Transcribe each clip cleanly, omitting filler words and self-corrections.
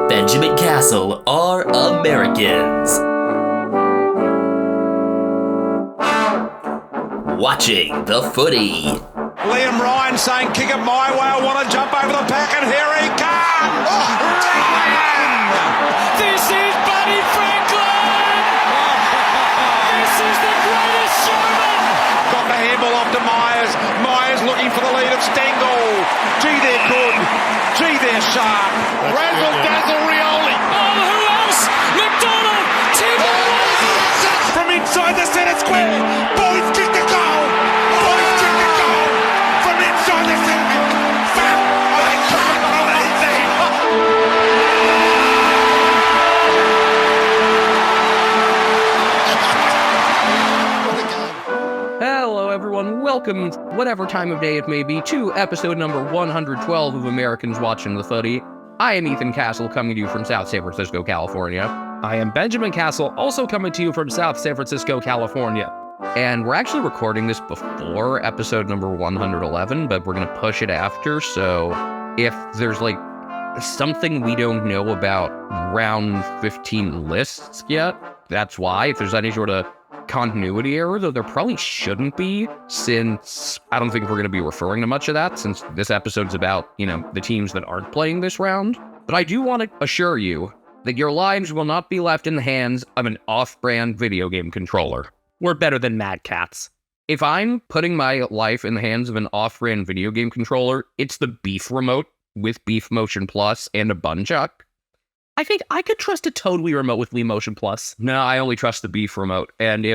Benjamin Castle are Americans. Watching the footy. Liam Ryan saying, kick it my way, I want to jump over the pack, and here he comes! Ryan! This is Buddy Franklin! This is the greatest showman! Got the handball off to Myers. Myers looking for the lead of Stengel. Gee, they're good. Gee, they're sharp. Razzle dazzle Rioli. Oh, who else? McDonald! Timber! From inside the centre square. Boys kick the goal. Boys kick the goal. From inside the centre. Foul. I can't believe that. Hello, everyone. Welcome, whatever time of day it may be, to episode number 112 of Americans Watching the Footy. I am Ethan Castle, coming to you from South San Francisco, California. I am Benjamin Castle, also coming to you from South San Francisco, California. And we're actually recording this before episode number 111, but we're going to push it after, so if there's, something we don't know about round 15 lists yet, that's why. If there's any sort of continuity error, though there probably shouldn't be, since I don't think we're going to be referring to much of that, since this episode's about, the teams that aren't playing this round. But I do want to assure you that your lives will not be left in the hands of an off-brand video game controller. We're better than Mad Cats. If I'm putting my life in the hands of an off-brand video game controller, it's the Beef remote with Beef Motion Plus and a bun chuck. I think I could trust a Toad Wii remote with Wii Motion Plus. No, I only trust the Beef remote. And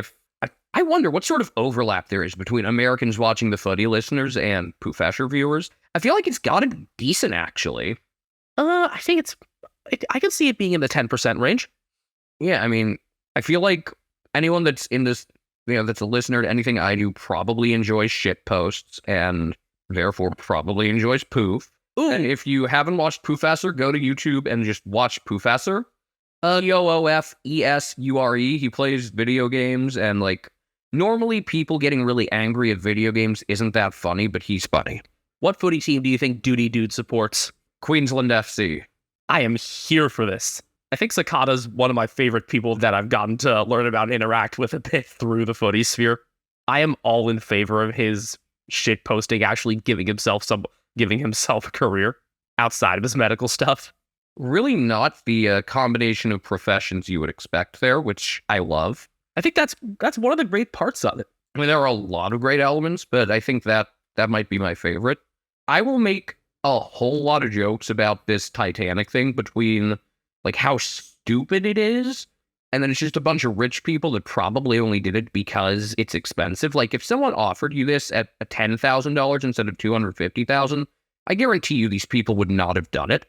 I wonder what sort of overlap there is between Americans Watching the Footy listeners and Poofesher viewers. I feel like it's gotta be decent, actually. I think I can see it being in the 10% range. Yeah, I mean, I feel like anyone that's in this, that's a listener to anything I do probably enjoys shit posts and therefore probably enjoys Poof. Ooh. And if you haven't watched Poofesser, go to YouTube and just watch Poofesser. Poofesure. He plays video games, and normally people getting really angry at video games isn't that funny, but he's funny. What footy team do you think Duty Dude supports? Queensland FC. I am here for this. I think Sakata's one of my favorite people that I've gotten to learn about and interact with a bit through the footy sphere. I am all in favor of his shit posting actually giving himself a career outside of his medical stuff. Really not the combination of professions you would expect there, which I love. I think that's one of the great parts of it. I mean, there are a lot of great elements, but I think that might be my favorite. I will make a whole lot of jokes about this Titanic thing between how stupid it is, and then it's just a bunch of rich people that probably only did it because it's expensive. If someone offered you this at $10,000 instead of $250,000, I guarantee you these people would not have done it.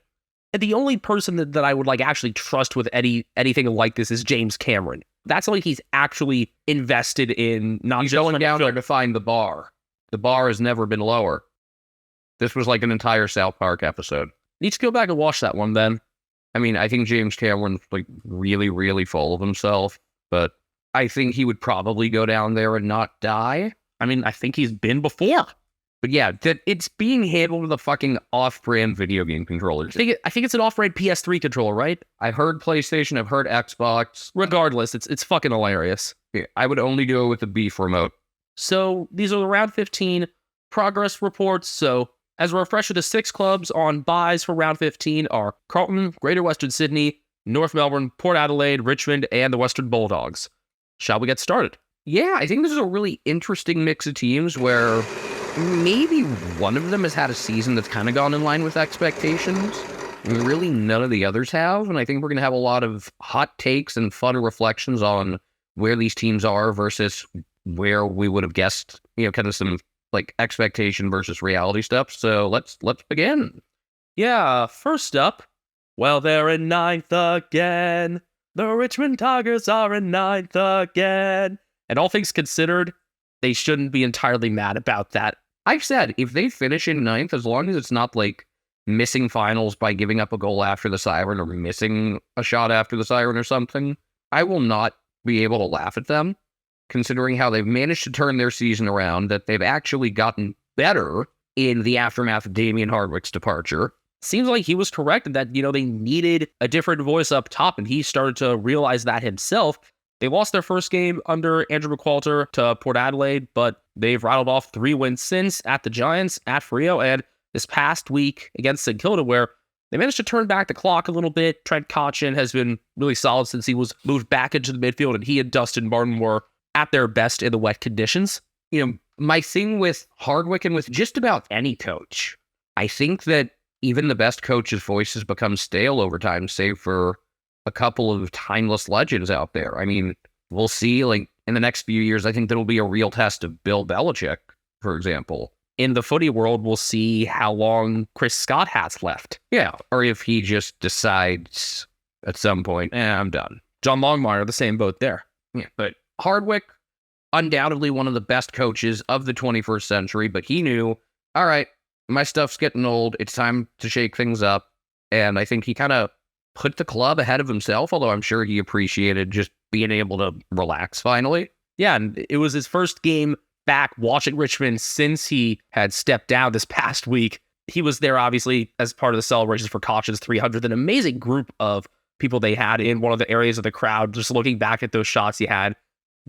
And the only person that I would actually trust with anything like this is James Cameron. That's he's actually invested in not He's just going down there to find the bar. The bar has never been lower. This was an entire South Park episode. Need to go back and watch that one then. I mean, I think James Cameron's really, really full of himself, but I think he would probably go down there and not die. I mean, I think he's been before. But yeah, it's being handled with a fucking off-brand video game controller. I think it's an off-brand PS3 controller, right? I've heard PlayStation, I've heard Xbox. Regardless, it's fucking hilarious. Yeah, I would only do it with the Beef remote. So these are the round 15 progress reports. So as a refresher, the 6 clubs on buys for round 15 are Carlton, Greater Western Sydney, North Melbourne, Port Adelaide, Richmond, and the Western Bulldogs. Shall we get started? Yeah, I think this is a really interesting mix of teams where maybe one of them has had a season that's kind of gone in line with expectations, and really none of the others have. And I think we're going to have a lot of hot takes and fun reflections on where these teams are versus where we would have guessed, kind of some expectation versus reality stuff. So let's begin. Yeah, first up, well, they're in 9th again. The Richmond Tigers are in 9th again. And all things considered, they shouldn't be entirely mad about that. I've said, if they finish in 9th, as long as it's not missing finals by giving up a goal after the siren or missing a shot after the siren or something, I will not be able to laugh at them, considering how they've managed to turn their season around, that they've actually gotten better in the aftermath of Damien Hardwick's departure. seems like he was correct in that, they needed a different voice up top, and he started to realize that himself. They lost their first game under Andrew McQualter to Port Adelaide, but they've rattled off 3 wins since at the Giants, at Freo, and this past week against St Kilda, where they managed to turn back the clock a little bit. Trent Cotchin has been really solid since he was moved back into the midfield, and he and Dustin Martin were at their best in the wet conditions. My thing with Hardwick and with just about any coach, I think that even the best coach's voices become stale over time, save for a couple of timeless legends out there. I mean, we'll see, in the next few years, I think there'll be a real test of Bill Belichick, for example. In the footy world, we'll see how long Chris Scott has left. Yeah, or if he just decides at some point, I'm done. John Longmire, the same boat there. Yeah, but Hardwick, undoubtedly one of the best coaches of the 21st century, but he knew, all right, my stuff's getting old. It's time to shake things up. And I think he kind of put the club ahead of himself, although I'm sure he appreciated just being able to relax finally. Yeah, and it was his first game back watching Richmond since he had stepped down this past week. He was there, obviously, as part of the celebrations for Cotchin's 300th. An amazing group of people they had in one of the areas of the crowd. Just looking back at those shots, you had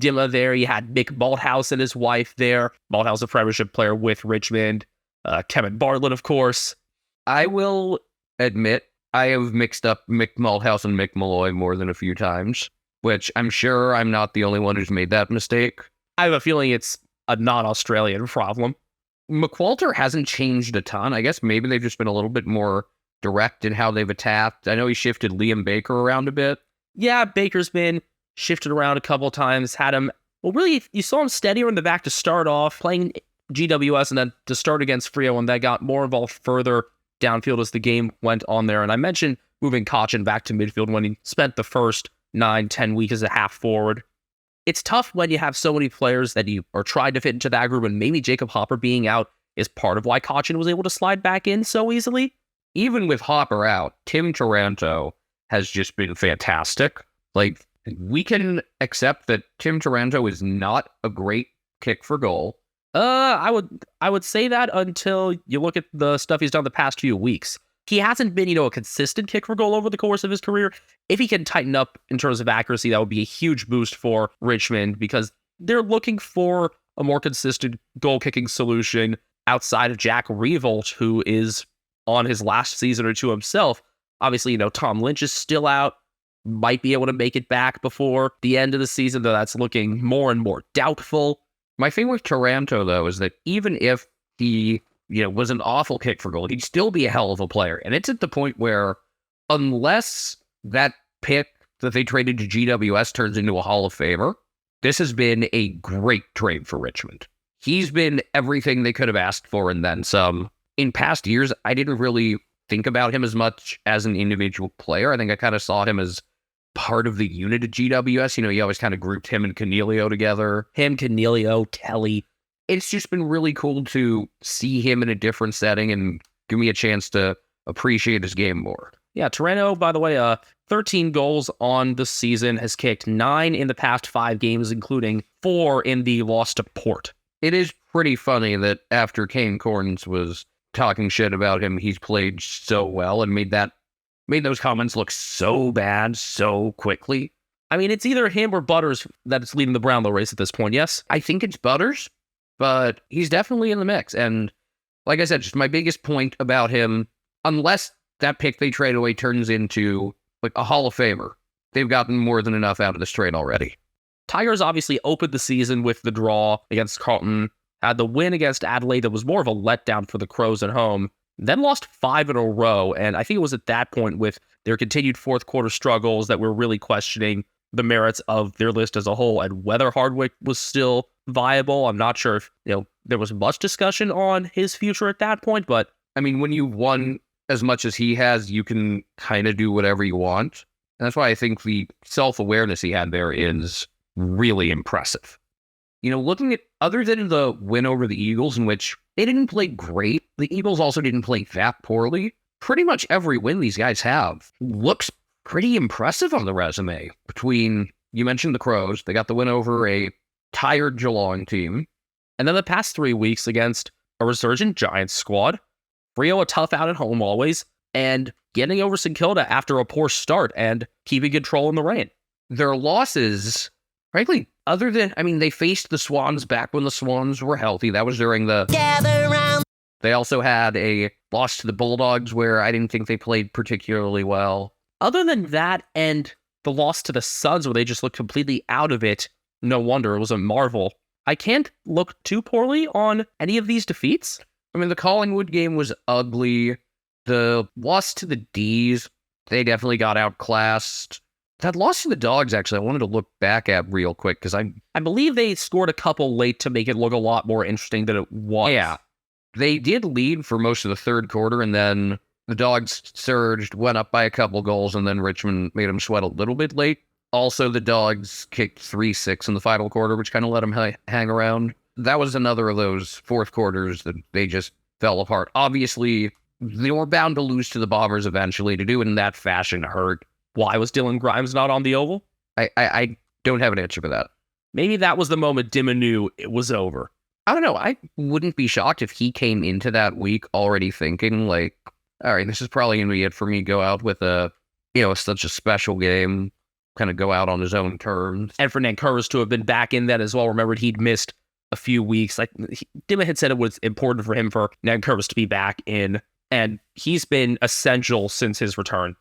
Dimma there. You had Mick Malthouse and his wife there. Malthouse, a Premiership player with Richmond. Kevin Bartlett, of course. I will admit I have mixed up Mick Malthouse and Mick Malloy more than a few times, which I'm sure I'm not the only one who's made that mistake. I have a feeling it's a non-Australian problem. McQualter hasn't changed a ton. I guess maybe they've just been a little bit more direct in how they've attacked. I know he shifted Liam Baker around a bit. Yeah, Baker's been shifted around a couple of times. Had him, really, you saw him steadier in the back to start off, playing GWS, and then to start against Freo, and that got more involved further downfield as the game went on there. And I mentioned moving Cotchin back to midfield when he spent the first 9-10 weeks as a half forward. It's tough when you have so many players that you are trying to fit into that group, and maybe Jacob Hopper being out is part of why Cotchin was able to slide back in so easily. Even with Hopper out, Tim Taranto has just been fantastic. We can accept that Tim Taranto is not a great kick for goal. I would say that until you look at the stuff he's done the past few weeks. He hasn't been, a consistent kick for goal over the course of his career. If he can tighten up in terms of accuracy, that would be a huge boost for Richmond, because they're looking for a more consistent goal-kicking solution outside of Jack Revolt, who is on his last season or two himself. Obviously, Tom Lynch is still out, might be able to make it back before the end of the season, though that's looking more and more doubtful. My thing with Taranto, though, is that even if he was an awful kick for goal, he'd still be a hell of a player. And it's at the point where, unless that pick that they traded to GWS turns into a Hall of Famer, this has been a great trade for Richmond. He's been everything they could have asked for and then some. In past years, I didn't really think about him as much as an individual player. I think I kind of saw him as part of the unit at GWS. You always kind of grouped him and Cornelio together. Him, Cornelio, Kelly. It's just been really cool to see him in a different setting and give me a chance to appreciate his game more. Yeah, Taranto, by the way, 13 goals on the season, has kicked 9 in the past 5 games, including 4 in the loss to Port. It is pretty funny that after Kane Corns was talking shit about him, he's played so well and made those comments look so bad so quickly. I mean, it's either him or Butters that's leading the Brownlow race at this point, yes? I think it's Butters, but he's definitely in the mix. And like I said, just my biggest point about him, unless that pick they trade away turns into a Hall of Famer, they've gotten more than enough out of this trade already. Tigers obviously opened the season with the draw against Carlton, had the win against Adelaide that was more of a letdown for the Crows at home, then lost 5 in a row. And I think it was at that point, with their continued fourth quarter struggles, that we're really questioning the merits of their list as a whole and whether Hardwick was still viable. I'm not sure if there was much discussion on his future at that point, but I mean, when you've won as much as he has, you can kind of do whatever you want. And that's why I think the self-awareness he had there is really impressive. Looking at, other than the win over the Eagles, in which they didn't play great, the Eagles also didn't play that poorly. Pretty much every win these guys have looks pretty impressive on the resume. Between, you mentioned the Crows, they got the win over a tired Geelong team. And then the past 3 weeks against a resurgent Giants squad. Freo a tough out at home always. and getting over St. Kilda after a poor start and keeping control in the rain. Their losses, frankly, other than, they faced the Swans back when the Swans were healthy. That was during the Gather Round. They also had a loss to the Bulldogs where I didn't think they played particularly well. Other than that and the loss to the Suns where they just looked completely out of it, no wonder, it was a marvel. I can't look too poorly on any of these defeats. The Collingwood game was ugly. The loss to the D's, they definitely got outclassed. That loss to the Dogs, actually, I wanted to look back at real quick because I believe they scored a couple late to make it look a lot more interesting than it was. Yeah. They did lead for most of the third quarter, and then the Dogs surged, went up by a couple goals, and then Richmond made them sweat a little bit late. Also, the Dogs kicked 3-6 in the final quarter, which kind of let them hang around. That was another of those fourth quarters that they just fell apart. Obviously, they were bound to lose to the Bombers eventually. To do it in that fashion hurt. Why was Dylan Grimes not on the Oval? I don't have an answer for that. Maybe that was the moment Dimma knew it was over. I don't know. I wouldn't be shocked if he came into that week already thinking, like, all right, this is probably going to be it for me. Go out with such a special game, kind of go out on his own terms. And for Nankervis to have been back in that as well. Remembered he'd missed a few weeks. Dimma had said it was important for him for Nankervis to be back in, and he's been essential since his return.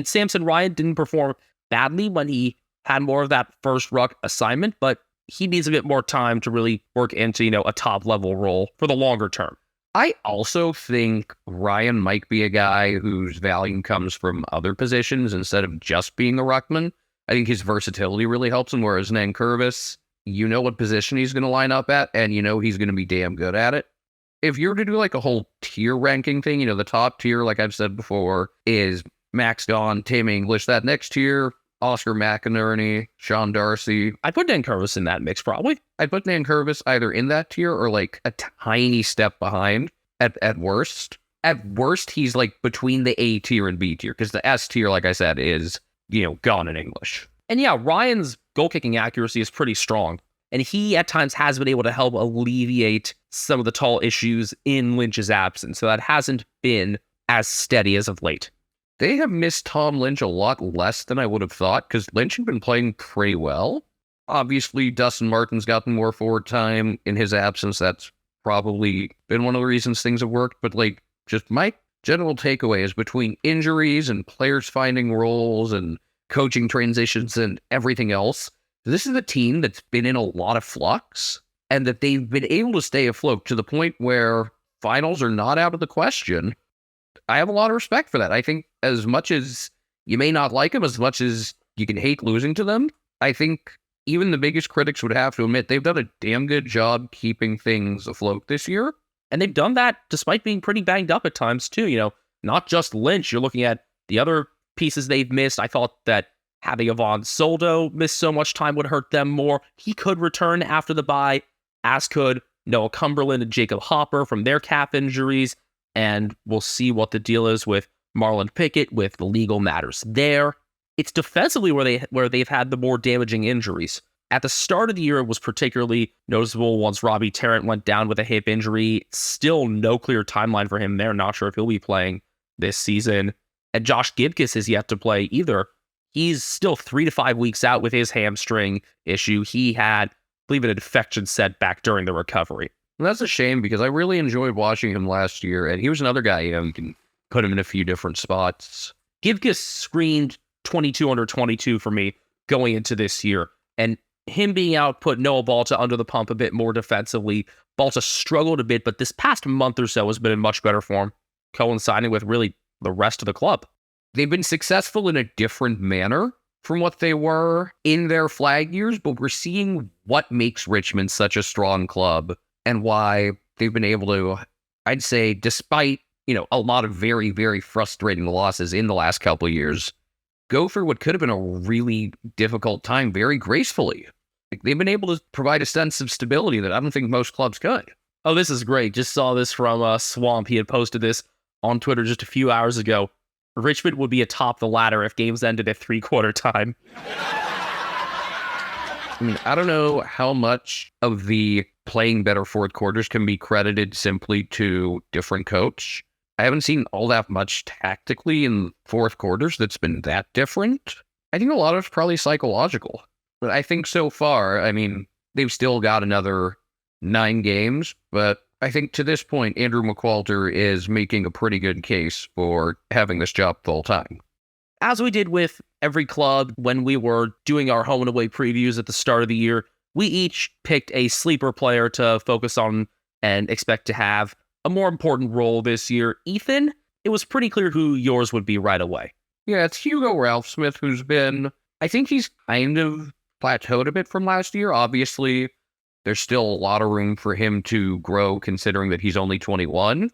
Samson Ryan didn't perform badly when he had more of that first ruck assignment, but he needs a bit more time to really work into, a top-level role for the longer term. I also think Ryan might be a guy whose value comes from other positions instead of just being a ruckman. I think his versatility really helps him, whereas Nankervis, you know what position he's going to line up at, and you know he's going to be damn good at it. If you were to do like a whole tier ranking thing, the top tier, like I've said before, is Max Gawn, Tim English. That next tier, Oscar McInerney, Sean Darcy. I'd put Nankervis in that mix, probably. I'd put Nankervis either in that tier or like a tiny step behind at worst. At worst, he's like between the A tier and B tier, because the S tier, like I said, is, Gawn and English. And yeah, Ryan's goal-kicking accuracy is pretty strong, and he at times has been able to help alleviate some of the tall issues in Lynch's absence, so that hasn't been as steady as of late. They have missed Tom Lynch a lot less than I would have thought, because Lynch had been playing pretty well. Obviously, Dustin Martin's gotten more forward time in his absence. That's probably been one of the reasons things have worked. But, just my general takeaway is between injuries and players finding roles and coaching transitions and everything else, this is a team that's been in a lot of flux, and that they've been able to stay afloat to the point where finals are not out of the question. I have a lot of respect for that. I think as much as you may not like them, as much as you can hate losing to them, I think even the biggest critics would have to admit they've done a damn good job keeping things afloat this year. And they've done that despite being pretty banged up at times too. Not just Lynch. You're looking at the other pieces they've missed. I thought that having Yvonne Soldo miss so much time would hurt them more. He could return after the bye, as could Noah Cumberland and Jacob Hopper from their calf injuries. And we'll see what the deal is with Marlon Pickett, with the legal matters there. It's defensively where they've had the more damaging injuries. At the start of the year, it was particularly noticeable once Robbie Tarrant went down with a hip injury. Still no clear timeline for him there. Not sure if he'll be playing this season. And Josh Gibcus is yet to play either. He's still 3 to 5 weeks out with his hamstring issue. He had, I believe, an infection setback during the recovery. And that's a shame because I really enjoyed watching him last year, and he was another guy you can put him in a few different spots. Gibcus screamed 22 under 22 for me going into this year, and him being out put Noah Balta under the pump a bit more defensively. Balta struggled a bit, but this past month or so has been in much better form, coinciding with really the rest of the club. They've been successful in a different manner from what they were in their flag years, but we're seeing what makes Richmond such a strong club and why they've been able to, I'd say, despite, a lot of very, very frustrating losses in the last couple of years, go through what could have been a really difficult time very gracefully. They've been able to provide a sense of stability that I don't think most clubs could. Oh, this is great. Just saw this from Swamp. He had posted this on Twitter just a few hours ago. Richmond would be atop the ladder if games ended at 3/4 time. I don't know how much of the playing better fourth quarters can be credited simply to different coach. I haven't seen all that much tactically in fourth quarters that's been that different. I think a lot of it's probably psychological. But I think so far, I mean, they've still got another 9 games, but I think to this point, Andrew McQualter is making a pretty good case for having this job full time. As we did with every club when we were doing our home and away previews at the start of the year, we each picked a sleeper player to focus on and expect to have a more important role this year. Ethan, it was pretty clear who yours would be right away. Yeah, it's Hugo Ralphsmith, who's been, I think he's kind of plateaued a bit from last year. Obviously, there's still a lot of room for him to grow, considering that he's only 21.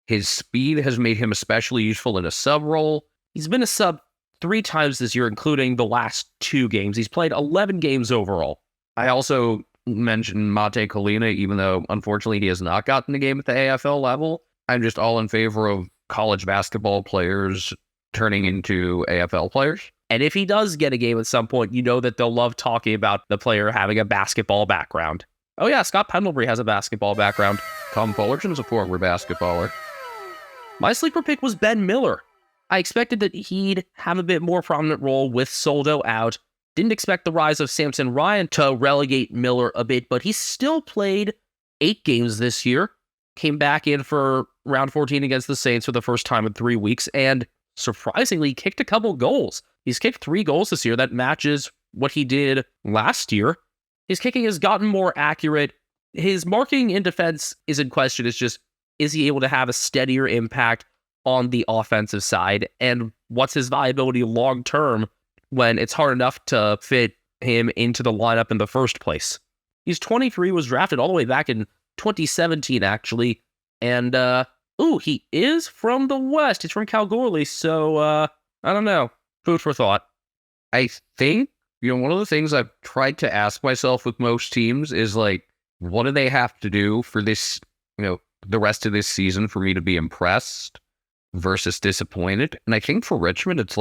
His speed has made him especially useful in a sub role. He's been a sub 3 times this year, including the last 2 games. He's played 11 games overall. I also mentioned Mate Colina, even though, unfortunately, he has not gotten the game at the AFL level. I'm just all in favor of college basketball players turning into AFL players. And if he does get a game at some point, you know that they'll love talking about the player having a basketball background. Oh yeah, Scott Pendlebury has a basketball background. Tom Fullerton's a former basketballer. My sleeper pick was Ben Miller. I expected that he'd have a bit more prominent role with Soldo out. Didn't expect the rise of Samson Ryan to relegate Miller a bit, but he still played 8 games this year. Came back in for round 14 against the Saints for the first time in 3 weeks, and surprisingly kicked a couple goals. He's kicked 3 goals this year. That matches what he did last year. His kicking has gotten more accurate. His marking in defense is in question. It's just, is he able to have a steadier impact on the offensive side? And what's his viability long term when it's hard enough to fit him into the lineup in the first place? He's 23, was drafted all the way back in 2017, actually. And, he is from the West. He's from Kalgoorlie, so, I don't know. Food for thought. I think, one of the things I've tried to ask myself with most teams is, what do they have to do for this, the rest of this season for me to be impressed versus disappointed? And I think for Richmond, it's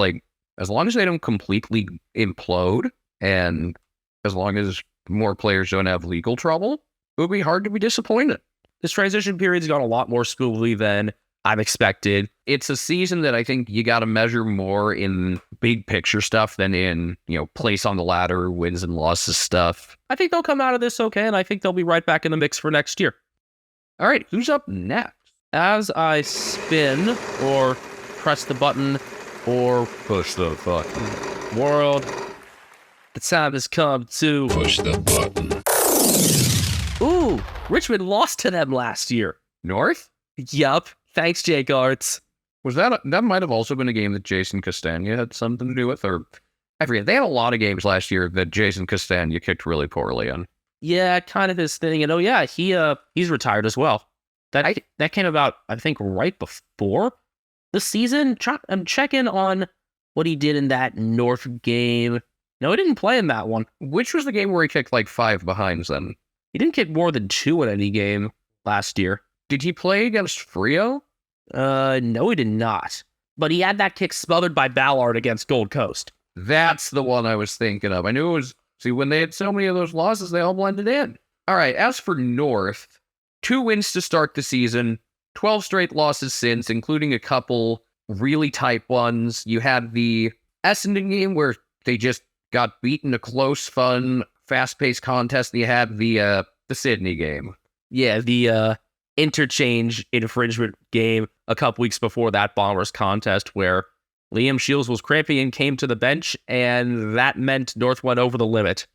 as long as they don't completely implode and as long as more players don't have legal trouble, it would be hard to be disappointed. This transition period's gone a lot more smoothly than I'm expected. It's a season that I think you got to measure more in big picture stuff than in, place on the ladder, wins and losses stuff. I think they'll come out of this okay, and I think they'll be right back in the mix for next year. All right, who's up next? As I spin or press the button or Push the button. world, the time has come to Push the button. Ooh, Richmond lost to them last year. North? Yup. Thanks, Jake Arts. Was that might have also been a game that Jason Castagna had something to do with, or I forget. They had a lot of games last year that Jason Castagna kicked really poorly in. Yeah, kind of his thing. And he's retired as well. That came about, I think, right before the season. I'm checking on what he did in that North game. No, he didn't play in that one. Which was the game where he kicked 5 behinds then? He didn't kick more than 2 in any game last year. Did he play against Freo? No, he did not. But he had that kick smothered by Ballard against Gold Coast. That's the one I was thinking of. I knew it was... See, when they had so many of those losses, they all blended in. All right, as for North, 2 wins to start the season, 12 straight losses since, including a couple really tight ones. You had the Essendon game where they just got beaten, a close, fun, fast-paced contest. You had the Sydney game. Yeah, the interchange infringement game a couple weeks before that Bombers contest where Liam Shields was cramping and came to the bench, and that meant North went over the limit.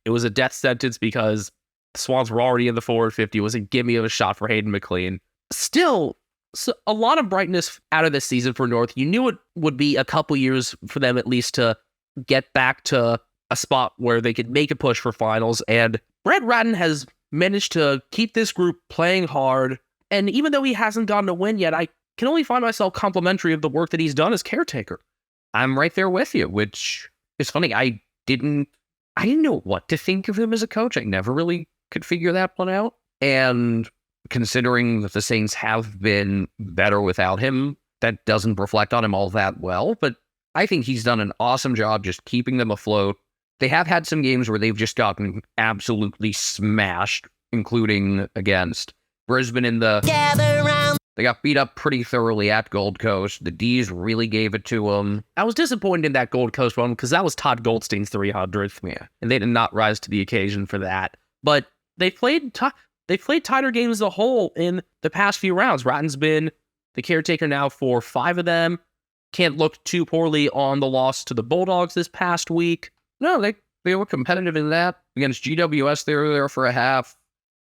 It was a death sentence because the Swans were already in the forward 50. It was a gimme of a shot for Hayden McLean. Still, a lot of brightness out of this season for North. You knew it would be a couple years for them at least to get back to a spot where they could make a push for finals, and Brad Ratton has managed to keep this group playing hard, and even though he hasn't gotten a win yet, I can only find myself complimentary of the work that he's done as caretaker. I'm right there with you, which is funny. I didn't know what to think of him as a coach. I never really could figure that one out. And considering that the Saints have been better without him, that doesn't reflect on him all that well. But I think he's done an awesome job just keeping them afloat. They have had some games where they've just gotten absolutely smashed, including against Brisbane in the They got beat up pretty thoroughly at Gold Coast. The D's really gave it to them. I was disappointed in that Gold Coast one because that was Todd Goldstein's 300th. Yeah. And they did not rise to the occasion for that. But they played tighter games as a whole in the past few rounds. Ratton's been the caretaker now for 5 of them. Can't look too poorly on the loss to the Bulldogs this past week. No, they were competitive in that. Against GWS, they were there for a half.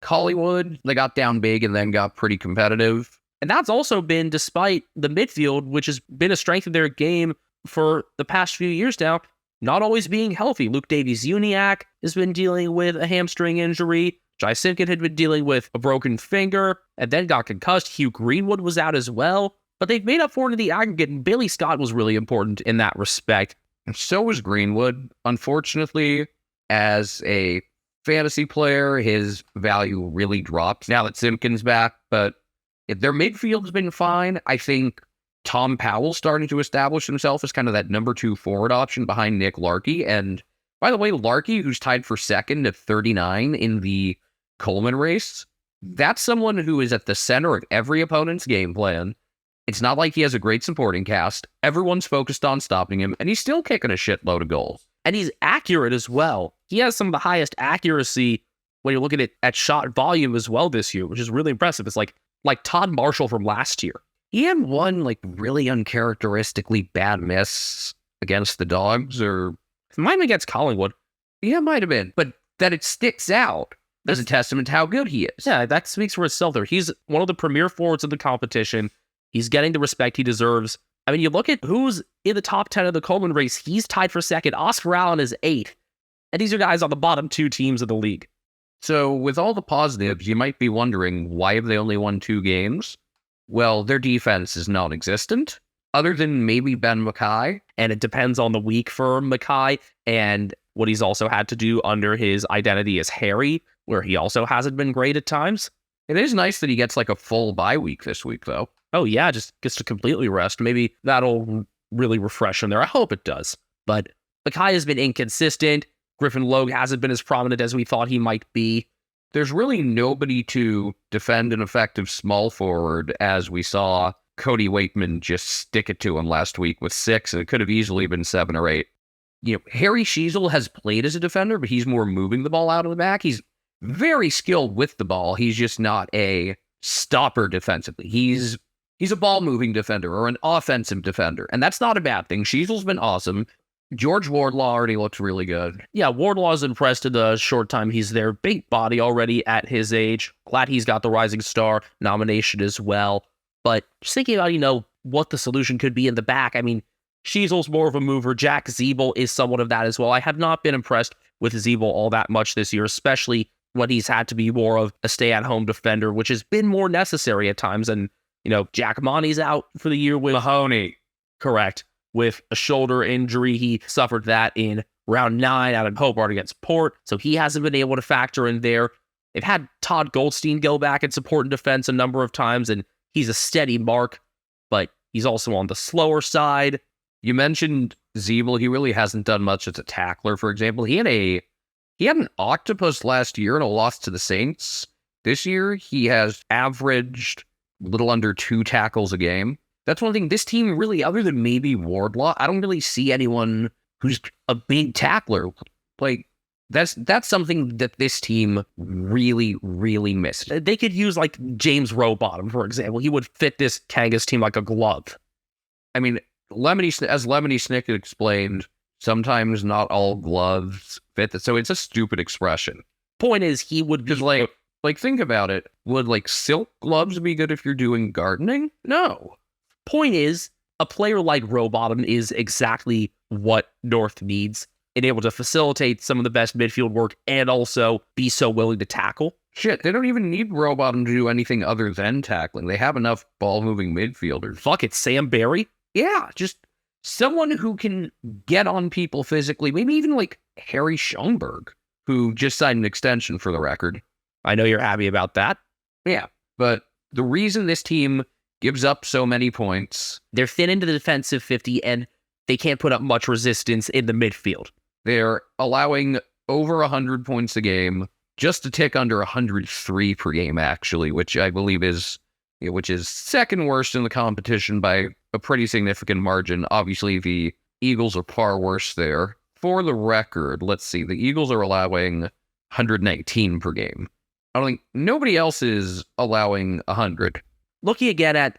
Hollywood, they got down big and then got pretty competitive. And that's also been despite the midfield, which has been a strength of their game for the past few years now, not always being healthy. Luke Davies-Uniacke has been dealing with a hamstring injury. Jai Simpkin had been dealing with a broken finger and then got concussed. Hugh Greenwood was out as well. But they've made up for it in the aggregate, and Bailey Scott was really important in that respect. And so was Greenwood. Unfortunately, as a fantasy player, his value really dropped now that Simpkin's back, but their midfield's been fine. I think Tom Powell's starting to establish himself as kind of that number 2 forward option behind Nick Larkey. And by the way, Larkey, who's tied for second at 39 in the Coleman race, that's someone who is at the center of every opponent's game plan. It's not like he has a great supporting cast. Everyone's focused on stopping him, and he's still kicking a shitload of goals. And he's accurate as well. He has some of the highest accuracy when you look at it at shot volume as well this year, which is really impressive. It's like Todd Marshall from last year. He had one really uncharacteristically bad miss against the Dogs, or it might have been against Collingwood. Yeah, it might have been. But that it sticks out as a testament to how good he is. Yeah, that speaks for itself there. He's one of the premier forwards of the competition. He's getting the respect he deserves. I mean, you look at who's in the top 10 of the Coleman race. He's tied for second. Oscar Allen is 8th. And these are guys on the bottom 2 teams of the league. So with all the positives, you might be wondering, why have they only won 2 games? Well, their defense is non-existent, other than maybe Ben Mackay. And it depends on the week for Mackay and what he's also had to do under his identity as Harry, where he also hasn't been great at times. It is nice that he gets a full bye week this week, though. Oh, yeah, just gets to completely rest. Maybe that'll really refresh him there. I hope it does. But Mackay has been inconsistent. Griffin Logue hasn't been as prominent as we thought he might be. There's really nobody to defend an effective small forward, as we saw Cody Wakeman just stick it to him last week with 6, and it could have easily been 7 or 8. Harry Sheasel has played as a defender, but he's more moving the ball out of the back. He's very skilled with the ball. He's just not a stopper defensively. He's a ball-moving defender or an offensive defender, and that's not a bad thing. Sheasel's been awesome. George Wardlaw already looks really good. Yeah, Wardlaw's impressed in the short time he's there. Big body already at his age. Glad he's got the Rising Star nomination as well. But just thinking about, what the solution could be in the back. I mean, Sheasel's more of a mover. Jack Zeeble is somewhat of that as well. I have not been impressed with Zeeble all that much this year, especially when he's had to be more of a stay-at-home defender, which has been more necessary at times. And, Jack Monty's out for the year with Mahoney. Correct. With a shoulder injury. He suffered that in round 9 out of Hobart against Port, so he hasn't been able to factor in there. They've had Todd Goldstein go back and support in defense a number of times, and he's a steady mark, but he's also on the slower side. You mentioned Zeeble. He really hasn't done much as a tackler, for example. He had an octopus last year and a loss to the Saints. This year, he has averaged a little under 2 tackles a game. That's one thing. This team really, other than maybe Wardlaw, I don't really see anyone who's a big tackler. That's something that this team really, really missed. They could use James Rowbottom, for example. He would fit this Kangas team like a glove. I mean, as Lemony Snicket explained, sometimes not all gloves fit. So it's a stupid expression. Point is, he would be think about it. Would silk gloves be good if you're doing gardening? No. Point is, a player like Rowbottom is exactly what North needs, and able to facilitate some of the best midfield work and also be so willing to tackle. Shit, they don't even need Rowbottom to do anything other than tackling. They have enough ball-moving midfielders. Fuck it, Sam Barry? Yeah, just someone who can get on people physically. Maybe even Harry Schoenberg, who just signed an extension for the record. I know you're happy about that. Yeah, but the reason this team gives up so many points, they're thin into the defensive 50, and they can't put up much resistance in the midfield. They're allowing over 100 points a game, just a tick under 103 per game, actually, which I believe is which is second worst in the competition by a pretty significant margin. Obviously, the Eagles are far worse there. For the record, let's see, the Eagles are allowing 119 per game. I don't think nobody else is allowing 100. Looking again at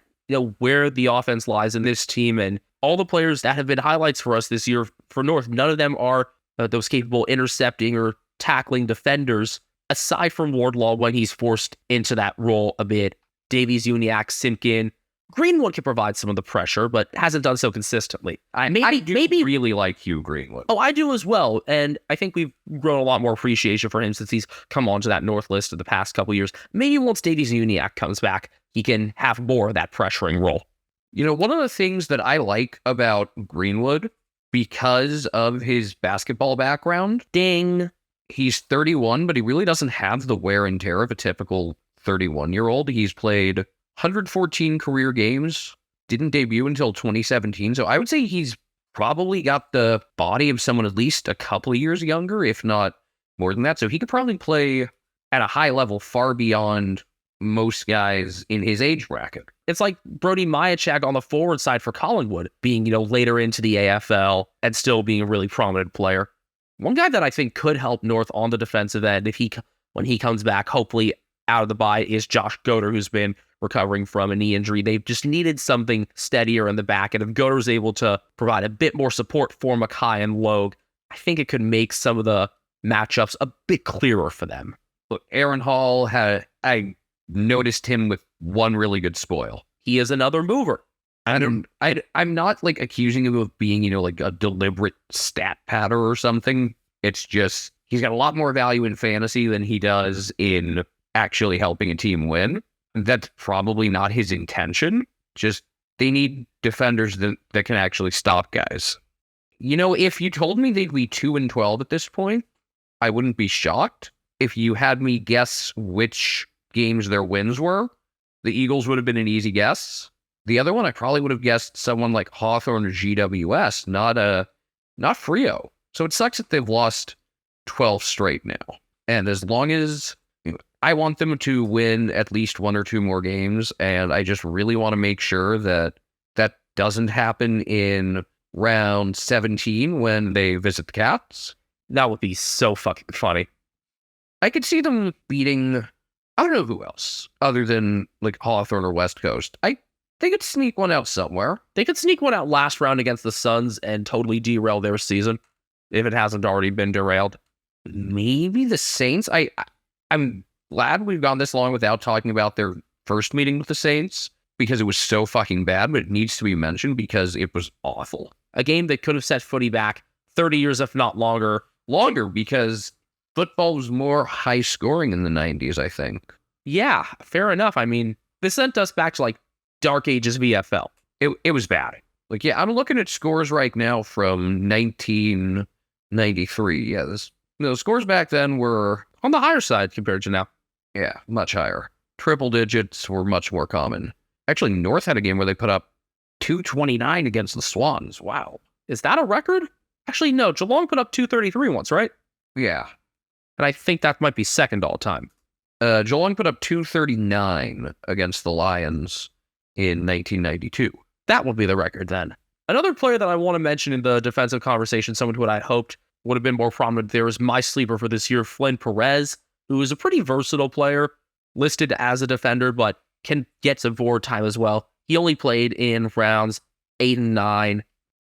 where the offense lies in this team and all the players that have been highlights for us this year for North, none of them are those capable intercepting or tackling defenders, aside from Wardlaw when he's forced into that role a bit. Davies, Uniacke, Simpkin. Greenwood can provide some of the pressure, but hasn't done so consistently. I really like Hugh Greenwood. Oh, I do as well. And I think we've grown a lot more appreciation for him since he's come onto that North list of the past couple years. Maybe once Davies and Uniacke comes back, he can have more of that pressuring role. One of the things that I like about Greenwood, because of his basketball background, Ding. He's 31, but he really doesn't have the wear and tear of a typical 31-year-old. He's played 114 career games, didn't debut until 2017. So I would say he's probably got the body of someone at least a couple of years younger, if not more than that. So he could probably play at a high level far beyond most guys in his age bracket. It's like Brody Majachak on the forward side for Collingwood, being, later into the AFL and still being a really prominent player. One guy that I think could help North on the defensive end when he comes back, hopefully out of the bye, is Josh Goder, who's been recovering from a knee injury. They've just needed something steadier in the back, and if Goder's able to provide a bit more support for Mackay and Logue, I think it could make some of the matchups a bit clearer for them. Look, Aaron Hall, I noticed him with one really good spoil. He is another mover. I'm not accusing him of being, a deliberate stat patter or something. It's just he's got a lot more value in fantasy than he does in actually helping a team win. That's probably not his intention. Just they need defenders that can actually stop guys. If you told me they'd be 2-12 at this point, I wouldn't be shocked. If you had me guess which games their wins were, the Eagles would have been an easy guess. The other one, I probably would have guessed someone like Hawthorn or GWS, not Freo. So it sucks that they've lost 12 straight now. And as long as I want them to win at least one or two more games, and I just really want to make sure that doesn't happen in round 17 when they visit the CATZ. That would be so fucking funny. I could see them beating, I don't know who else, other than Hawthorn or West Coast. They could sneak one out somewhere. They could sneak one out last round against the Suns and totally derail their season, if it hasn't already been derailed. Maybe the Saints. I'm glad we've gone this long without talking about their first meeting with the Saints, because it was so fucking bad, but it needs to be mentioned because it was awful. A game that could have set Footy back 30 years, if not longer. Longer, because football was more high scoring in the 90s, I think. Yeah, fair enough. I mean, this sent us back to dark ages VFL. It was bad. I'm looking at scores right now from 1993. Yeah, the scores back then were on the higher side compared to now. Yeah, much higher. Triple digits were much more common. Actually, North had a game where they put up 229 against the Swans. Wow. Is that a record? Actually, no. Geelong put up 233 once, right? Yeah. And I think that might be second all time. Geelong put up 239 against the Lions in 1992. That would be the record then. Another player that I want to mention in the defensive conversation, someone who I hoped would have been more prominent there, is my sleeper for this year, Flynn Perez, who is a pretty versatile player, listed as a defender, but can get some forward time as well. He only played in rounds 8 and 9.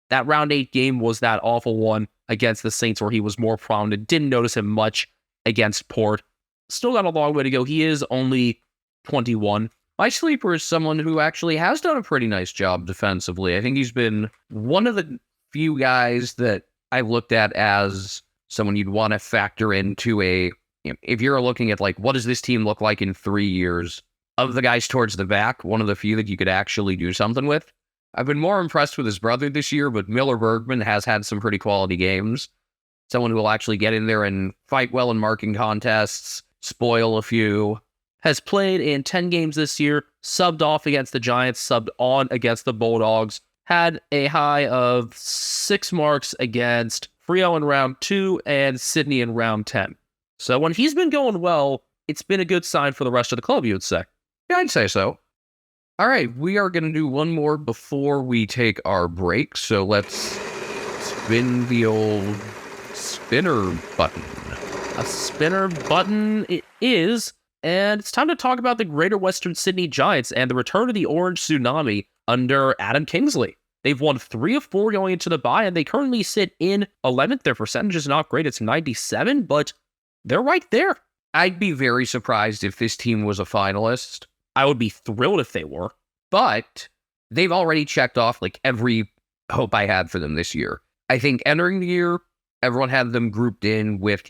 That round 8 game was that awful one against the Saints where he was more prominent. Didn't notice him much against Port. Still got a long way to go. He is only 21. My sleeper is someone who actually has done a pretty nice job defensively. I think he's been one of the few guys that I looked at as someone you'd want to factor into if you're looking at what does this team look like in 3 years, of the guys towards the back, one of the few that you could actually do something with. I've been more impressed with his brother this year, but Miller Bergman has had some pretty quality games. Someone who will actually get in there and fight well in marking contests, spoil a few. Has played in 10 games this year, subbed off against the Giants, subbed on against the Bulldogs, had a high of 6 marks against Freo in round 2 and Sydney in round 10. So when he's been going well, it's been a good sign for the rest of the club, you would say. Yeah, I'd say so. All right, we are going to do one more before we take our break. So let's spin the old spinner button. A spinner button it is, and it's time to talk about the Greater Western Sydney Giants and the return of the Orange Tsunami under Adam Kingsley. They've won 3 of 4 going into the bye, and they currently sit in 11th. Their percentage is not great. It's 97, but they're right there. I'd be very surprised if this team was a finalist, I would be thrilled if they were. but they've already checked off like every hope I had for them this year. I think entering the year, everyone had them grouped in with,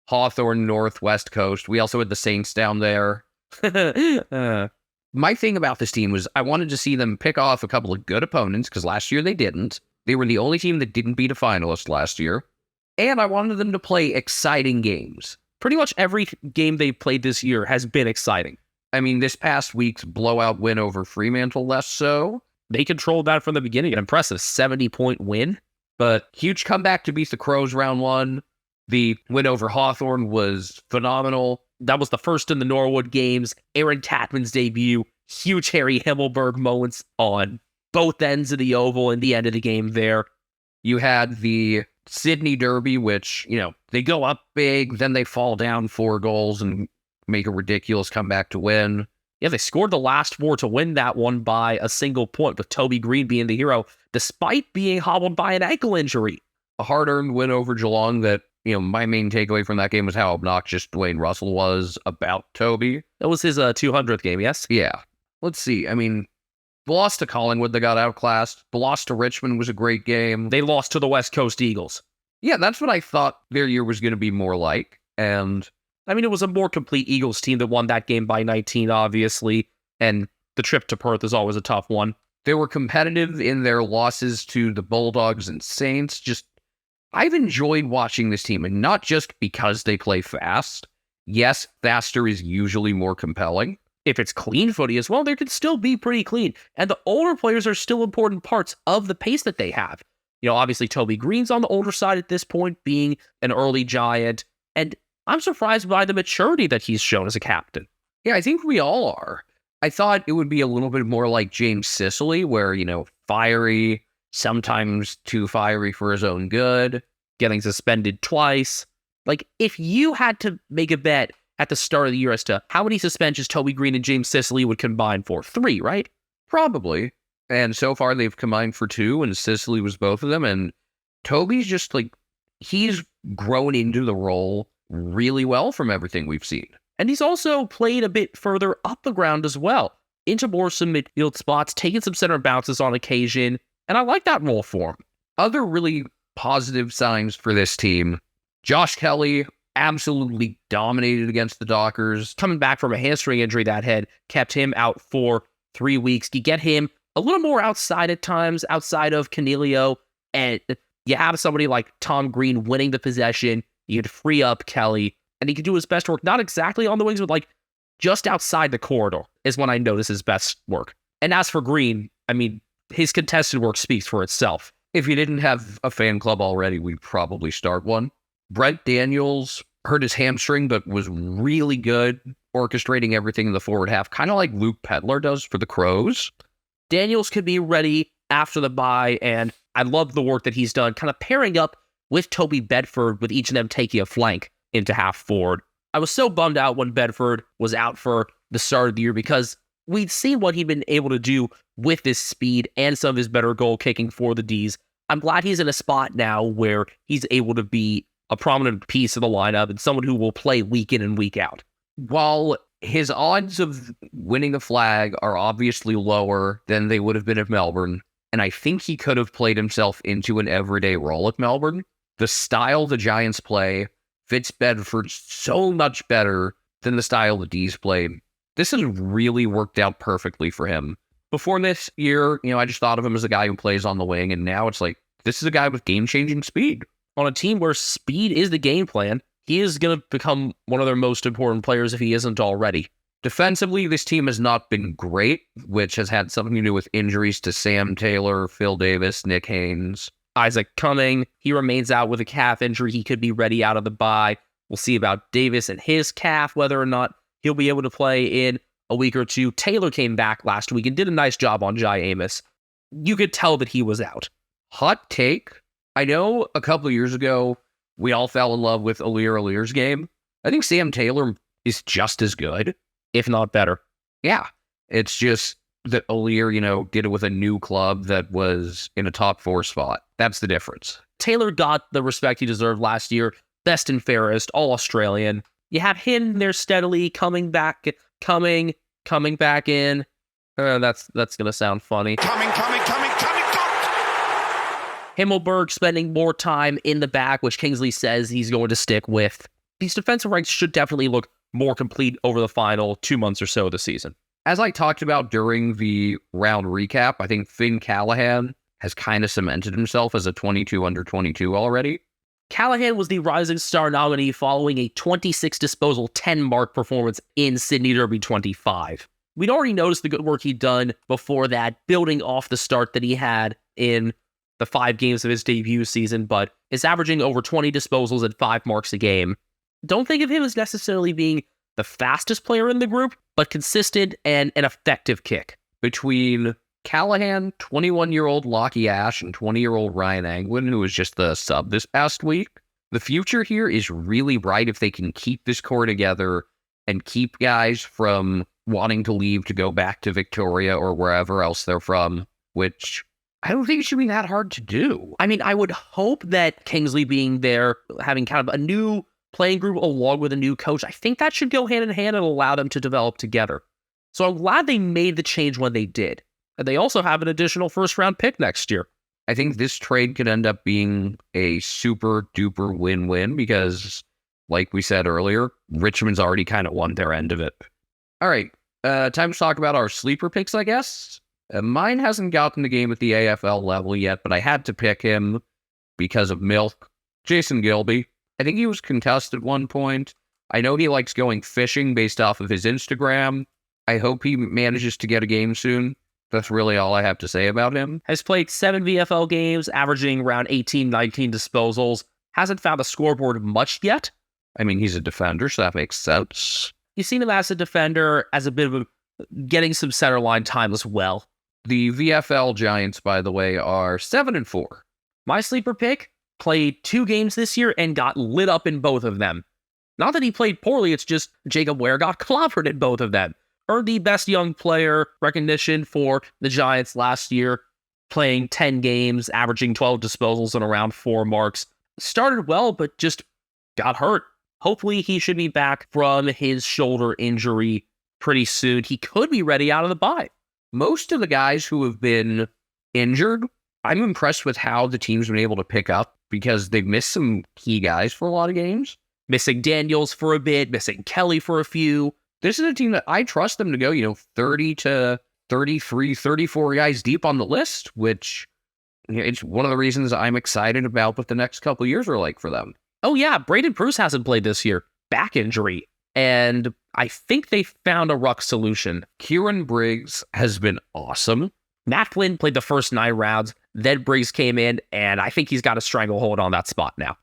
Hawthorn, North, West Coast. We also had the Saints down there. My thing about this team was I wanted to see them pick off a couple of good opponents because last year they didn't. They were the only team that didn't beat a finalist last year. And I wanted them to play exciting games. Pretty much every game they've played this year has been exciting. I mean, this past week's blowout win over Fremantle, less so. They controlled that from the beginning. An impressive 70-point win. But huge comeback to beat the Crows round 1. The win over Hawthorn was phenomenal. That was the first in the Norwood games. Aaron Tatman's debut. Huge Harry Himmelberg moments on both ends of the oval in the end of the game there. You had the Sydney Derby, which, they go up big, then they fall down 4 goals and make a ridiculous comeback to win. Yeah, they scored the last 4 to win that one by a single point, with Toby Green being the hero, despite being hobbled by an ankle injury. A hard-earned win over Geelong that, my main takeaway from that game was how obnoxious Dwayne Russell was about Toby. That was his 200th game, yes? Yeah. Let's see. I mean, the loss to Collingwood, they got outclassed. The loss to Richmond was a great game. They lost to the West Coast Eagles. Yeah, that's what I thought their year was going to be more like. And I mean, it was a more complete Eagles team that won that game by 19, obviously. And the trip to Perth is always a tough one. They were competitive in their losses to the Bulldogs and Saints. I've enjoyed watching this team, and not just because they play fast. Yes, faster is usually more compelling. If it's clean footy as well, they could still be pretty clean. And the older players are still important parts of the pace that they have. Obviously, Toby Green's on the older side at this point, being an early Giant. And I'm surprised by the maturity that he's shown as a captain. Yeah, I think we all are. I thought it would be a little bit more like James Sicily, where, fiery, sometimes too fiery for his own good, getting suspended twice. Like, if you had to make a bet at the start of the year as to how many suspensions Toby Green and James Sicily would combine for, 3, right? Probably. And so far they've combined for 2, and Sicily was both of them. And Toby's he's grown into the role really well from everything we've seen. And he's also played a bit further up the ground as well, into more some midfield spots, taking some center bounces on occasion, and I like that role for him. Other really positive signs for this team: Josh Kelly absolutely dominated against the Dockers. Coming back from a hamstring injury that had kept him out for 3 weeks. You get him a little more outside at times, outside of Canelio, and you have somebody like Tom Green winning the possession. You could free up Kelly, and he could do his best work, not exactly on the wings, but just outside the corridor is when I notice his best work. And as for Green, I mean, his contested work speaks for itself. If you didn't have a fan club already, we'd probably start one. Brent Daniels hurt his hamstring, but was really good orchestrating everything in the forward half, kind of like Luke Pedler does for the Crows. Daniels could be ready after the bye, and I love the work that he's done, kind of pairing up with Toby Bedford, with each of them taking a flank into half forward. I was so bummed out when Bedford was out for the start of the year because we'd seen what he'd been able to do with this speed and some of his better goal kicking for the Ds. I'm glad he's in a spot now where he's able to be a prominent piece of the lineup and someone who will play week in and week out. While his odds of winning the flag are obviously lower than they would have been at Melbourne, and I think he could have played himself into an everyday role at Melbourne, the style the Giants play fits Bedford so much better than the style the D's played. This has really worked out perfectly for him. Before this year, I just thought of him as a guy who plays on the wing, and now it's like, this is a guy with game-changing speed. On a team where speed is the game plan, he is going to become one of their most important players if he isn't already. Defensively, this team has not been great, which has had something to do with injuries to Sam Taylor, Phil Davis, Nick Haynes. Isaac Cumming, he remains out with a calf injury. He could be ready out of the bye. We'll see about Davis and his calf, whether or not he'll be able to play in a week or two. Taylor came back last week and did a nice job on Jai Amos. You could tell that he was out. Hot take. I know a couple of years ago, we all fell in love with Alir's game. I think Sam Taylor is just as good, if not better. Yeah. It's just that Alir, did it with a new club that was in a top 4 spot. That's the difference. Taylor got the respect he deserved last year. Best and fairest, all Australian. You have him there steadily coming back in. That's going to sound funny. Coming. Himmelberg spending more time in the back, which Kingsley says he's going to stick with. These defensive ranks should definitely look more complete over the final 2 months or so of the season. As I talked about during the round recap, I think Finn Callahan has kind of cemented himself as a 22 under 22 already. Callahan was the Rising Star nominee following a 26 disposal 10 mark performance in Sydney Derby 25. We'd already noticed the good work he'd done before that, building off the start that he had in the 5 games of his debut season, but is averaging over 20 disposals at 5 marks a game. Don't think of him as necessarily being the fastest player in the group, but consistent and an effective kick. Between Callahan, 21-year-old Lockie Ash, and 20-year-old Ryan Anglin, who was just the sub this past week, the future here is really bright if they can keep this core together and keep guys from wanting to leave to go back to Victoria or wherever else they're from, which I don't think it should be that hard to do. I mean, I would hope that Kingsley being there, having kind of a new playing group along with a new coach, I think that should go hand in hand and allow them to develop together. So I'm glad they made the change when they did. And they also have an additional first-round pick next year. I think this trade could end up being a super-duper win-win because, like we said earlier, Richmond's already kind of won their end of it. All right, time to talk about our sleeper picks, I guess. Mine hasn't gotten the game at the AFL level yet, but I had to pick him because of Milk. Jason Gilby. I think he was concussed at one point. I know he likes going fishing based off of his Instagram. I hope he manages to get a game soon. That's really all I have to say about him. Has played 7 VFL games, averaging around 18, 19 disposals. Hasn't found the scoreboard much yet. I mean, he's a defender, so that makes sense. You've seen him as a defender, as a bit of getting some center line time as well. The VFL Giants, by the way, are 7-4. My sleeper pick played 2 games this year and got lit up in both of them. Not that he played poorly, it's just Jacob Ware got clobbered in both of them. Earned the best young player recognition for the Giants last year, playing 10 games, averaging 12 disposals and around 4 marks. Started well, but just got hurt. Hopefully he should be back from his shoulder injury pretty soon. He could be ready out of the bye. Most of the guys who have been injured, I'm impressed with how the team's been able to pick up because they've missed some key guys for a lot of games. Missing Daniels for a bit, missing Kelly for a few. This is a team that I trust them to go, 30 to 33, 34 guys deep on the list, which it's one of the reasons I'm excited about what the next couple of years are like for them. Oh yeah, Braden Bruce hasn't played this year. Back injury. And I think they found a ruck solution. Kieran Briggs has been awesome. Matt Flynn played the first 9 rounds, then Briggs came in, and I think he's got a stranglehold on that spot now.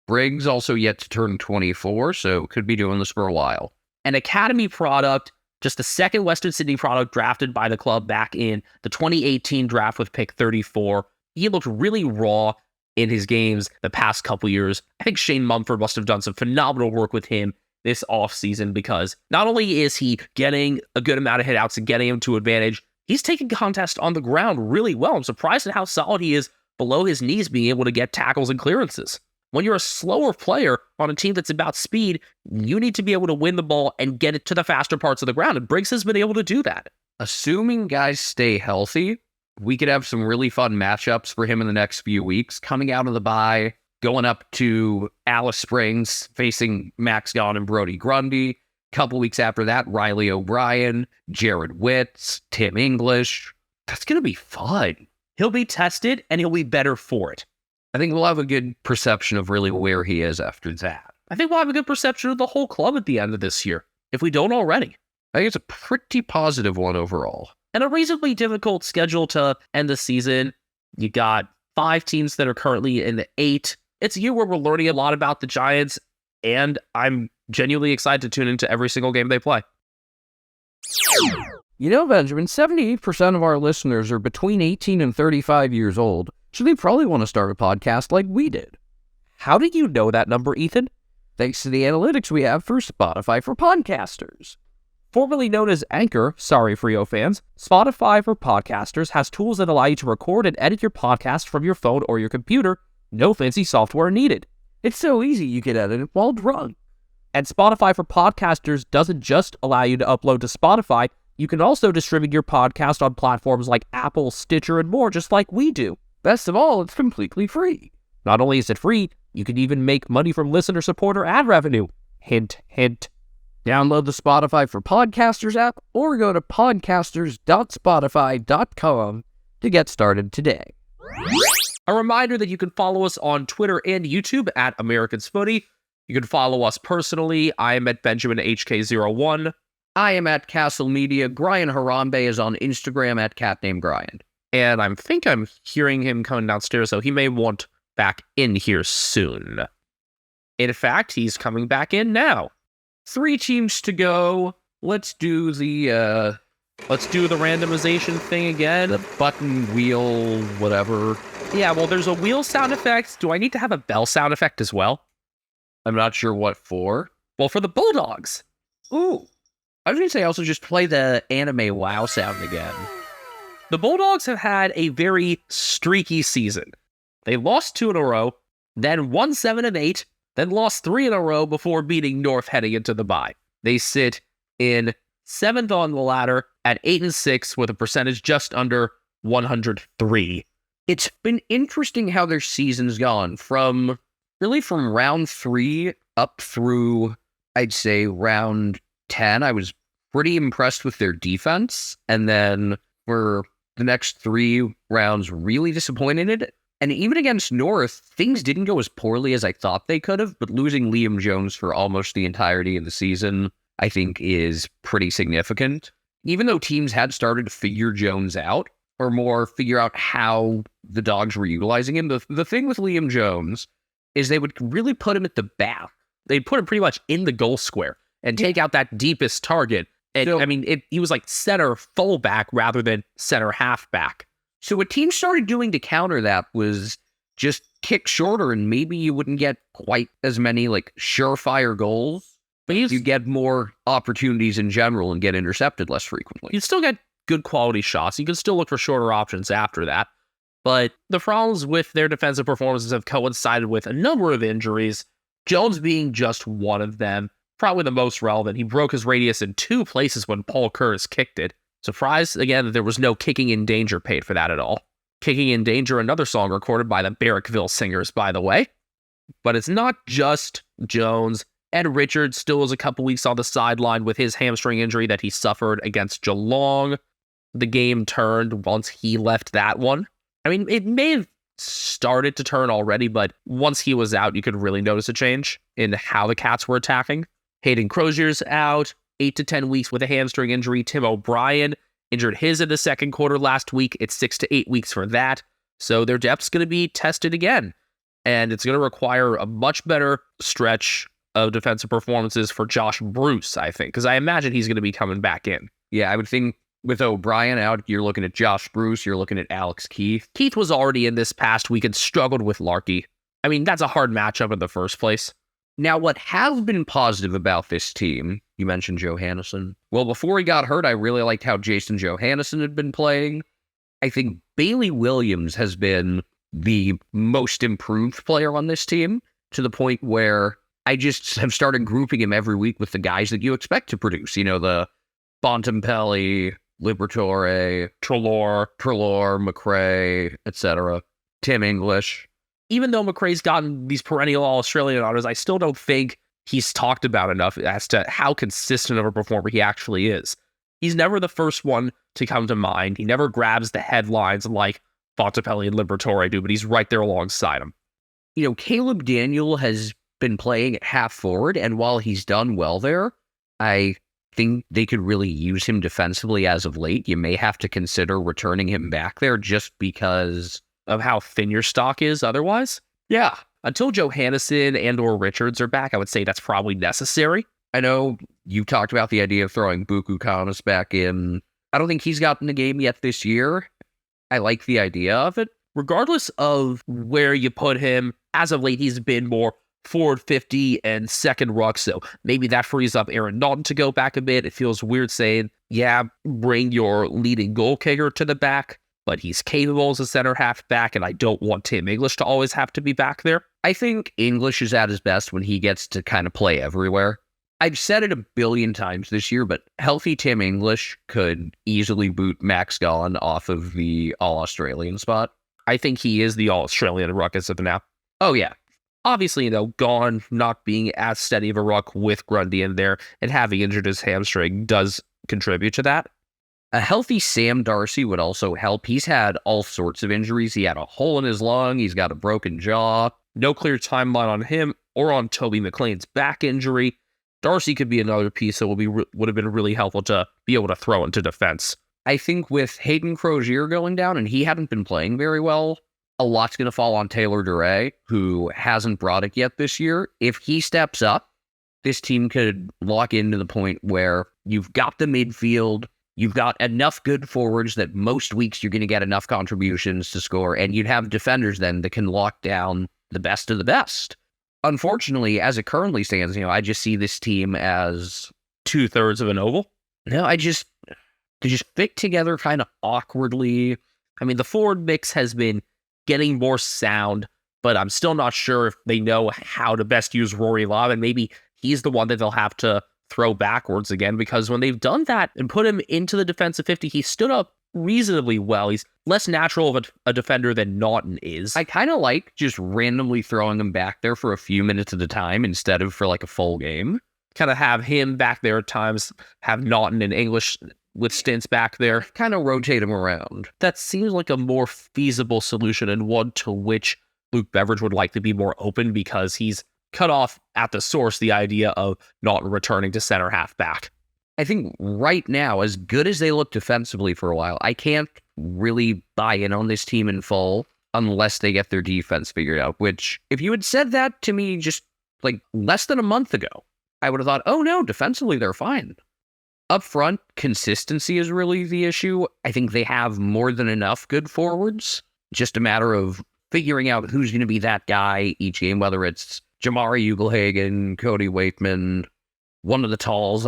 Briggs also yet to turn 24, so could be doing this for a while. An academy product, just the second Western Sydney product drafted by the club back in the 2018 draft with pick 34. He looked really raw in his games the past couple years. I think Shane Mumford must have done some phenomenal work with him this offseason because not only is he getting a good amount of hitouts and getting him to advantage, he's taking contest on the ground really well. I'm surprised at how solid he is below his knees being able to get tackles and clearances. When you're a slower player on a team that's about speed, you need to be able to win the ball and get it to the faster parts of the ground, and Briggs has been able to do that. Assuming guys stay healthy, we could have some really fun matchups for him in the next few weeks, coming out of the bye, going up to Alice Springs, facing Max Gawn and Brody Grundy. A couple weeks after that, Riley O'Brien, Jared Witts, Tim English. That's going to be fun. He'll be tested, and he'll be better for it. I think we'll have a good perception of really where he is after that. I think we'll have a good perception of the whole club at the end of this year, if we don't already. I think it's a pretty positive one overall. And a reasonably difficult schedule to end the season. You got 5 teams that are currently in the 8. It's a year where we're learning a lot about the Giants, and I'm genuinely excited to tune into every single game they play. You know, Benjamin, 78% of our listeners are between 18 and 35 years old, so they probably want to start a podcast like we did. How do you know that number, Ethan? Thanks to the analytics we have for Spotify for Podcasters. Formerly known as Anchor, sorry Frio fans, Spotify for Podcasters has tools that allow you to record and edit your podcast from your phone or your computer. No fancy software needed. It's so easy you can edit it while drunk. And Spotify for Podcasters doesn't just allow you to upload to Spotify, you can also distribute your podcast on platforms like Apple, Stitcher, and more, just like we do. Best of all, it's completely free. Not only is it free, you can even make money from listener support or ad revenue. Hint, hint. Download the Spotify for Podcasters app or go to podcasters.spotify.com to get started today. A reminder that you can follow us on Twitter and YouTube at Americans Footy. You can follow us personally. I am at Benjamin HK01. I am at Castle Media. Brian Harambe is on Instagram at CatNameBrian. And I think I'm hearing him coming downstairs, so he may want back in here soon. In fact, he's coming back in now. 3 teams to go. Let's do the randomization thing again. The button, wheel, whatever. Yeah, well, there's a wheel sound effect. Do I need to have a bell sound effect as well? I'm not sure what for. Well, for the Bulldogs. Ooh. I was going to say also just play the anime WoW sound again. The Bulldogs have had a very streaky season. They lost 2 in a row, then won 7 of 8, then lost 3 in a row before beating North heading into the bye. They sit in 7th on the ladder at 8-6 with a percentage just under 103. It's been interesting how their season's gone from round 3 up through, I'd say, round 10. I was pretty impressed with their defense. And then for the next 3 rounds, really disappointed in it. And even against North, things didn't go as poorly as I thought they could have, but losing Liam Jones for almost the entirety of the season, I think, is pretty significant. Even though teams had started to figure Jones out, or more figure out how the Dogs were utilizing him, the thing with Liam Jones is they would really put him at the back. They'd put him pretty much in the goal square and take out that deepest target. And So- he was like center fullback rather than center halfback. So what teams started doing to counter that was just kick shorter, and maybe you wouldn't get quite as many surefire goals, but you get more opportunities in general and get intercepted less frequently. You'd still get good quality shots. You can still look for shorter options after that. But the problems with their defensive performances have coincided with a number of injuries, Jones being just one of them, probably the most relevant. He broke his radius in 2 places when Paul Kurz kicked it. Surprised, again, that there was no Kicking in Danger paid for that at all. Kicking in Danger, another song recorded by the Barrackville Singers, by the way. But it's not just Jones. Ed Richards still is a couple weeks on the sideline with his hamstring injury that he suffered against Geelong. The game turned once he left that one. I mean, it may have started to turn already, but once he was out, you could really notice a change in how the Cats were attacking. Hayden Crozier's out, 8 to 10 weeks with a hamstring injury. Tim O'Brien injured his in the second quarter last week. It's 6 to 8 weeks for that. So their depth's going to be tested again. And it's going to require a much better stretch of defensive performances for Josh Bruce, I think, because I imagine he's going to be coming back in. Yeah, I would think with O'Brien out, you're looking at Josh Bruce, you're looking at Alex Keith. Keith was already in this past week and struggled with Larkey. I mean, that's a hard matchup in the first place. Now, what has been positive about this team, you mentioned Johannesson. Well, before he got hurt, I really liked how Jason Johannesson had been playing. I think Bailey Williams has been the most improved player on this team, to the point where I just have started grouping him every week with the guys that you expect to produce. You know, the Bontempelli, Liberatore, Treloar, McRae, etc. Tim English. Even though McRae's gotten these perennial All-Australian honors, I still don't think he's talked about enough as to how consistent of a performer he actually is. He's never the first one to come to mind. He never grabs the headlines like Bontempelli and Liberatore do, but he's right there alongside him. You know, Caleb Daniel has been playing at half forward, and while he's done well there, I think they could really use him defensively as of late. You may have to consider returning him back there just because of how thin your stock is otherwise. Yeah. Until Johannesson and or Richards are back, I would say that's probably necessary. I know You talked about the idea of throwing Buku Kamas back in. I don't think he's gotten a game yet this year. I like the idea of it. Regardless of where you put him, as of late, he's been more forward 50 and second ruck, so maybe that frees up Aaron Naughton to go back a bit. It feels weird saying, yeah, bring your leading goal kicker to the back, but he's capable as a center half back, and I don't want Tim English to always have to be back there. I think English is at his best when he gets to kind of play everywhere. I've said it a billion times this year, but healthy Tim English could easily boot Max Gawn off of the All-Australian spot. I think he is the All-Australian ruck as of now. Oh, yeah. Obviously, Gawn not being as steady of a ruck with Grundy in there and having injured his hamstring does contribute to that. A healthy Sam Darcy would also help. He's had all sorts of injuries. He had a hole in his lung. He's got a broken jaw. No clear timeline on him or on Toby McLean's back injury. Darcy could be another piece that would have been really helpful to be able to throw into defense. I think with Hayden Crozier going down, and he hadn't been playing very well, a lot's going to fall on Taylor Duray, who hasn't brought it yet this year. If he steps up, this team could lock into the point where you've got the midfield, you've got enough good forwards that most weeks you're going to get enough contributions to score, and you'd have defenders then that can lock down the best of the best. Unfortunately, as it currently stands, I just see this team as 2/3 of an oval. No, they just fit together kind of awkwardly. I mean, the forward mix has been getting more sound, but I'm still not sure if they know how to best use Rory Lobb, and maybe he's the one that they'll have to throw backwards again, because when they've done that and put him into the defensive 50, he stood up reasonably well. He's less natural of a defender than Naughton is. I kind of like just randomly throwing him back there for a few minutes at a time instead of for like a full game. Kind of have him back there at times, have Naughton and English with stints back there. Kind of rotate him around. That seems like a more feasible solution, and one to which Luke Beveridge would like to be more open, because he's cut off at the source the idea of not returning to center half back. I think right now, as good as they look defensively for a while, I can't really buy in on this team in full unless they get their defense figured out, which if you had said that to me just like less than a month ago, I would have thought, oh no, defensively they're fine. Up front, consistency is really the issue. I think they have more than enough good forwards. Just a matter of figuring out who's going to be that guy each game, whether it's Jamari Ugelhagen, Cody Waitman, one of the talls.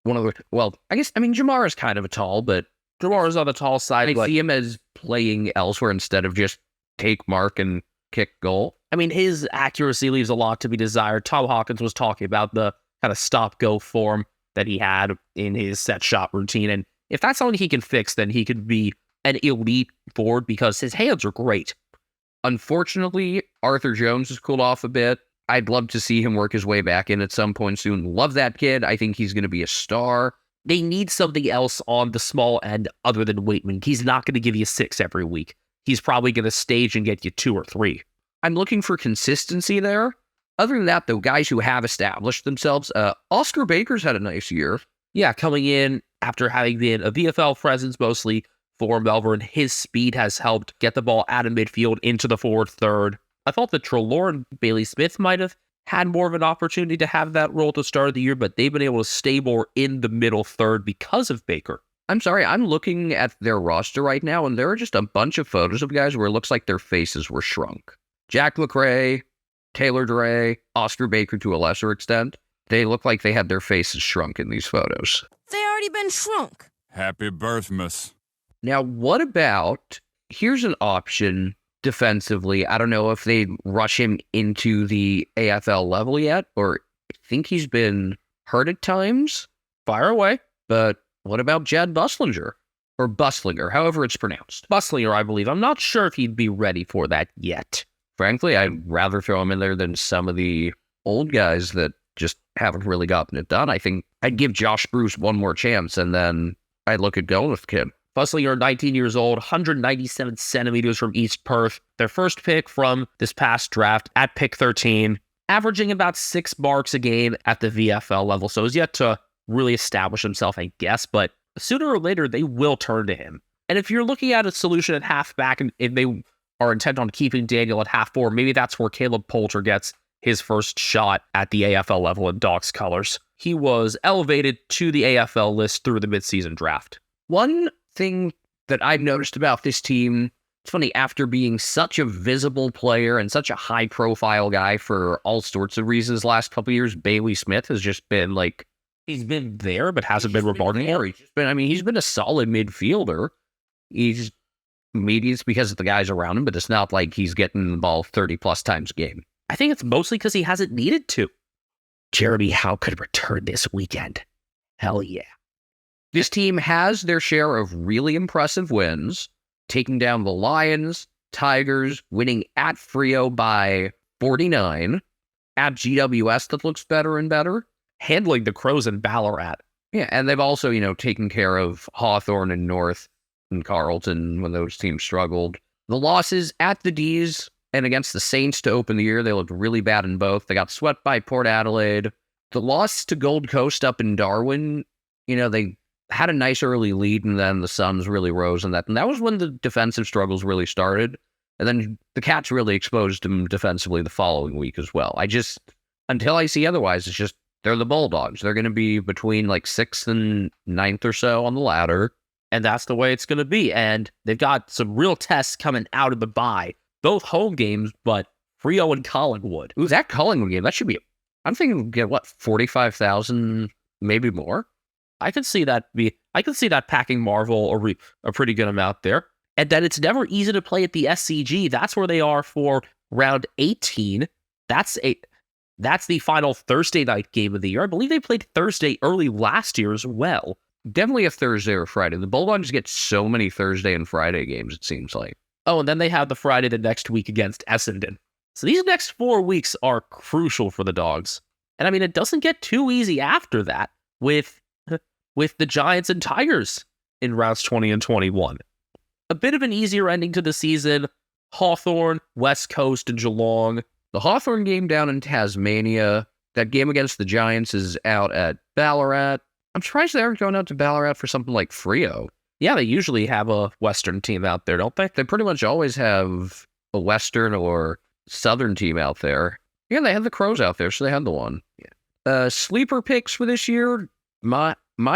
Jamar is kind of a tall, but Jamar is on the tall side. I see him as playing elsewhere instead of just take mark and kick goal. I mean, his accuracy leaves a lot to be desired. Tom Hawkins was talking about the kind of stop-go form that he had in his set shot routine. And if that's something he can fix, then he could be an elite forward because his hands are great. Unfortunately, Arthur Jones has cooled off a bit. I'd love to see him work his way back in at some point soon. Love that kid. I think he's going to be a star. They need something else on the small end other than Waitman. He's not going to give you 6 every week. He's probably going to stage and get you 2 or 3. I'm looking for consistency there. Other than that, though, guys who have established themselves, Oscar Baker's had a nice year. Yeah, coming in after having been a VFL presence mostly for Melbourne, his speed has helped get the ball out of midfield into the forward third. I thought that Treloar and Bailey Smith might have had more of an opportunity to have that role to start the year, but they've been able to stay more in the middle third because of Baker. I'm sorry, I'm looking at their roster right now, and there are just a bunch of photos of guys where it looks like their faces were shrunk. Jack McRae, Taylor Duray, Oscar Baker to a lesser extent, they look like they had their faces shrunk in these photos. They already been shrunk. Happy birthmas. Now, what about, here's an option defensively. I don't know if they'd rush him into the AFL level yet, or I think he's been hurt at times. Fire away. But what about Jad Buslinger? Or Buslinger, however it's pronounced. Buslinger, I believe. I'm not sure if he'd be ready for that yet. Frankly, I'd rather throw him in there than some of the old guys that just haven't really gotten it done. I think I'd give Josh Bruce one more chance, and then I'd look at going with the kid. Buslinger, 19 years old, 197 centimeters from East Perth. Their first pick from this past draft at pick 13, averaging about 6 marks a game at the VFL level. So he's yet to really establish himself, I guess, but sooner or later they will turn to him. And if you're looking at a solution at halfback and if they are intent on keeping Daniel at half forward, maybe that's where Caleb Poulter gets his first shot at the AFL level in Dogs colors. he was elevated to the AFL list through the midseason draft. One thing that I've noticed about this team, it's funny, after being such a visible player and such a high-profile guy for all sorts of reasons the last couple of years, Bailey Smith has just been like... He's been there, but hasn't been remarkable. He's been a solid midfielder. Maybe it's because of the guys around him, but it's not like he's getting the ball 30-plus times a game. I think it's mostly because he hasn't needed to. Jeremy Howe could return this weekend. Hell yeah. This team has their share of really impressive wins, taking down the Lions, Tigers, winning at Freo by 49, at GWS that looks better and better, handling the Crows in Ballarat. Yeah, and they've also, taken care of Hawthorn and North and Carlton when those teams struggled. The losses at the D's and against the Saints to open the year, they looked really bad in both. They got swept by Port Adelaide. The loss to Gold Coast up in Darwin, they had a nice early lead, and then the Suns really rose in that. And that was when the defensive struggles really started. And then the Cats really exposed them defensively the following week as well. Until I see otherwise, it's just, they're the Bulldogs. They're going to be between 6th and 9th or so on the ladder. And that's the way it's going to be. And they've got some real tests coming out of the bye. Both home games, but Freo and Collingwood. Ooh, that Collingwood game, that should be, I'm thinking we'll get, 45,000, maybe more? I can see that packing Marvel a pretty good amount there. And then it's never easy to play at the SCG. That's where they are for round 18. That's the final Thursday night game of the year. I believe they played Thursday early last year as well. Definitely a Thursday or Friday. The Bulldogs get so many Thursday and Friday games, it seems like. Oh, and then they have the Friday the next week against Essendon. So these next 4 weeks are crucial for the Dogs. And it doesn't get too easy after that with the Giants and Tigers in rounds 20 and 21. A bit of an easier ending to the season. Hawthorn, West Coast, and Geelong. The Hawthorn game down in Tasmania. That game against the Giants is out at Ballarat. I'm surprised they aren't going out to Ballarat for something like Freo. Yeah, they usually have a Western team out there, don't they? They pretty much always have a Western or Southern team out there. Yeah, they had the Crows out there, so they had the one. Yeah. Sleeper picks for this year. Mine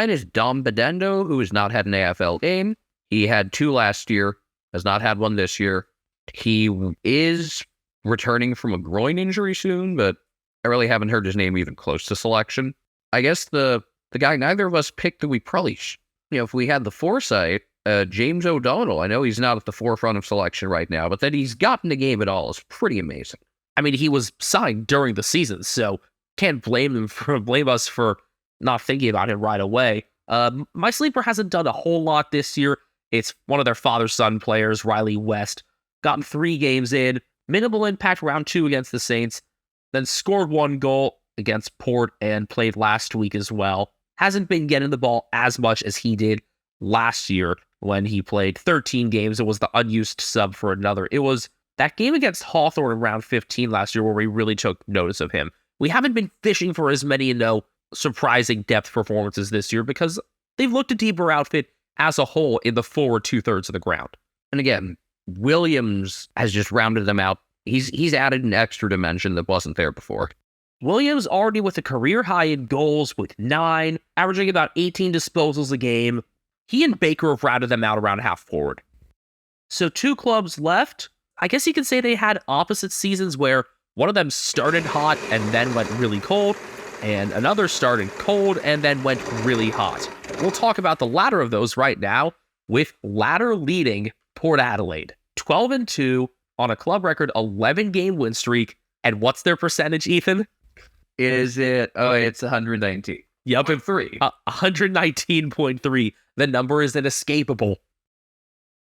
is Dom Bedendo, who has not had an AFL game. He had 2 last year, has not had one this year. He is returning from a groin injury soon, but I really haven't heard his name even close to selection. I guess the guy neither of us picked that we probably, if we had the foresight, James O'Donnell. I know he's not at the forefront of selection right now, but that he's gotten a game at all is pretty amazing. He was signed during the season, so can't blame us for not thinking about him right away. My sleeper hasn't done a whole lot this year. It's one of their father-son players, Riley West. Gotten 3 games in, minimal impact round 2 against the Saints, then scored 1 goal against Port and played last week as well. Hasn't been getting the ball as much as he did last year when he played 13 games. It was the unused sub for another. It was that game against Hawthorn in round 15 last year where we really took notice of him. We haven't been fishing for as many, surprising depth performances this year because they've looked a deeper outfit as a whole in the forward 2/3 of the ground. And again, Williams has just rounded them out. He's added an extra dimension that wasn't there before. Williams already with a career high in goals with 9, averaging about 18 disposals a game. He and Baker have rounded them out around half forward. So 2 clubs left. I guess you could say they had opposite seasons where one of them started hot and then went really cold, and another started cold and then went really hot. We'll talk about the latter of those right now, with ladder leading Port Adelaide, 12-2 on a club record 11-game win streak. And what's their percentage, Ethan? Is it? Oh, it's 119. Yup, 119.3. The number is inescapable.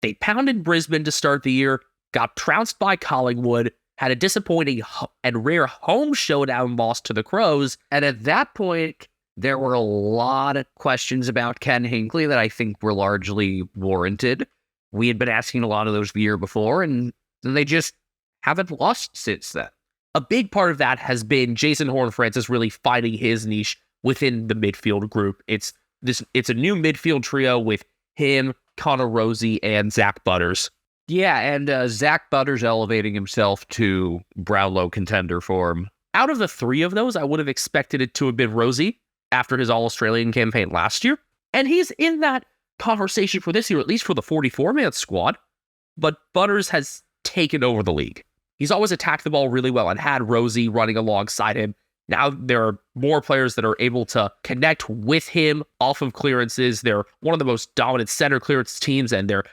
They pounded Brisbane to start the year, got trounced by Collingwood, had a disappointing and rare home showdown loss to the Crows, and at that point, there were a lot of questions about Ken Hinckley that I think were largely warranted. We had been asking a lot of those the year before, and they just haven't lost since then. A big part of that has been Jason Horne-Francis really finding his niche within the midfield group. It's a new midfield trio with him, Connor Rosie, and Zach Butters. Yeah, and Zach Butters elevating himself to Brownlow contender form. Out of the 3 of those, I would have expected it to have been Rosie. after his All-Australian campaign last year. And he's in that conversation for this year, at least for the 44-man squad. But Butters has taken over the league. He's always attacked the ball really well and had Rosie running alongside him. Now there are more players that are able to connect with him off of clearances. They're one of the most dominant center clearance teams, and they're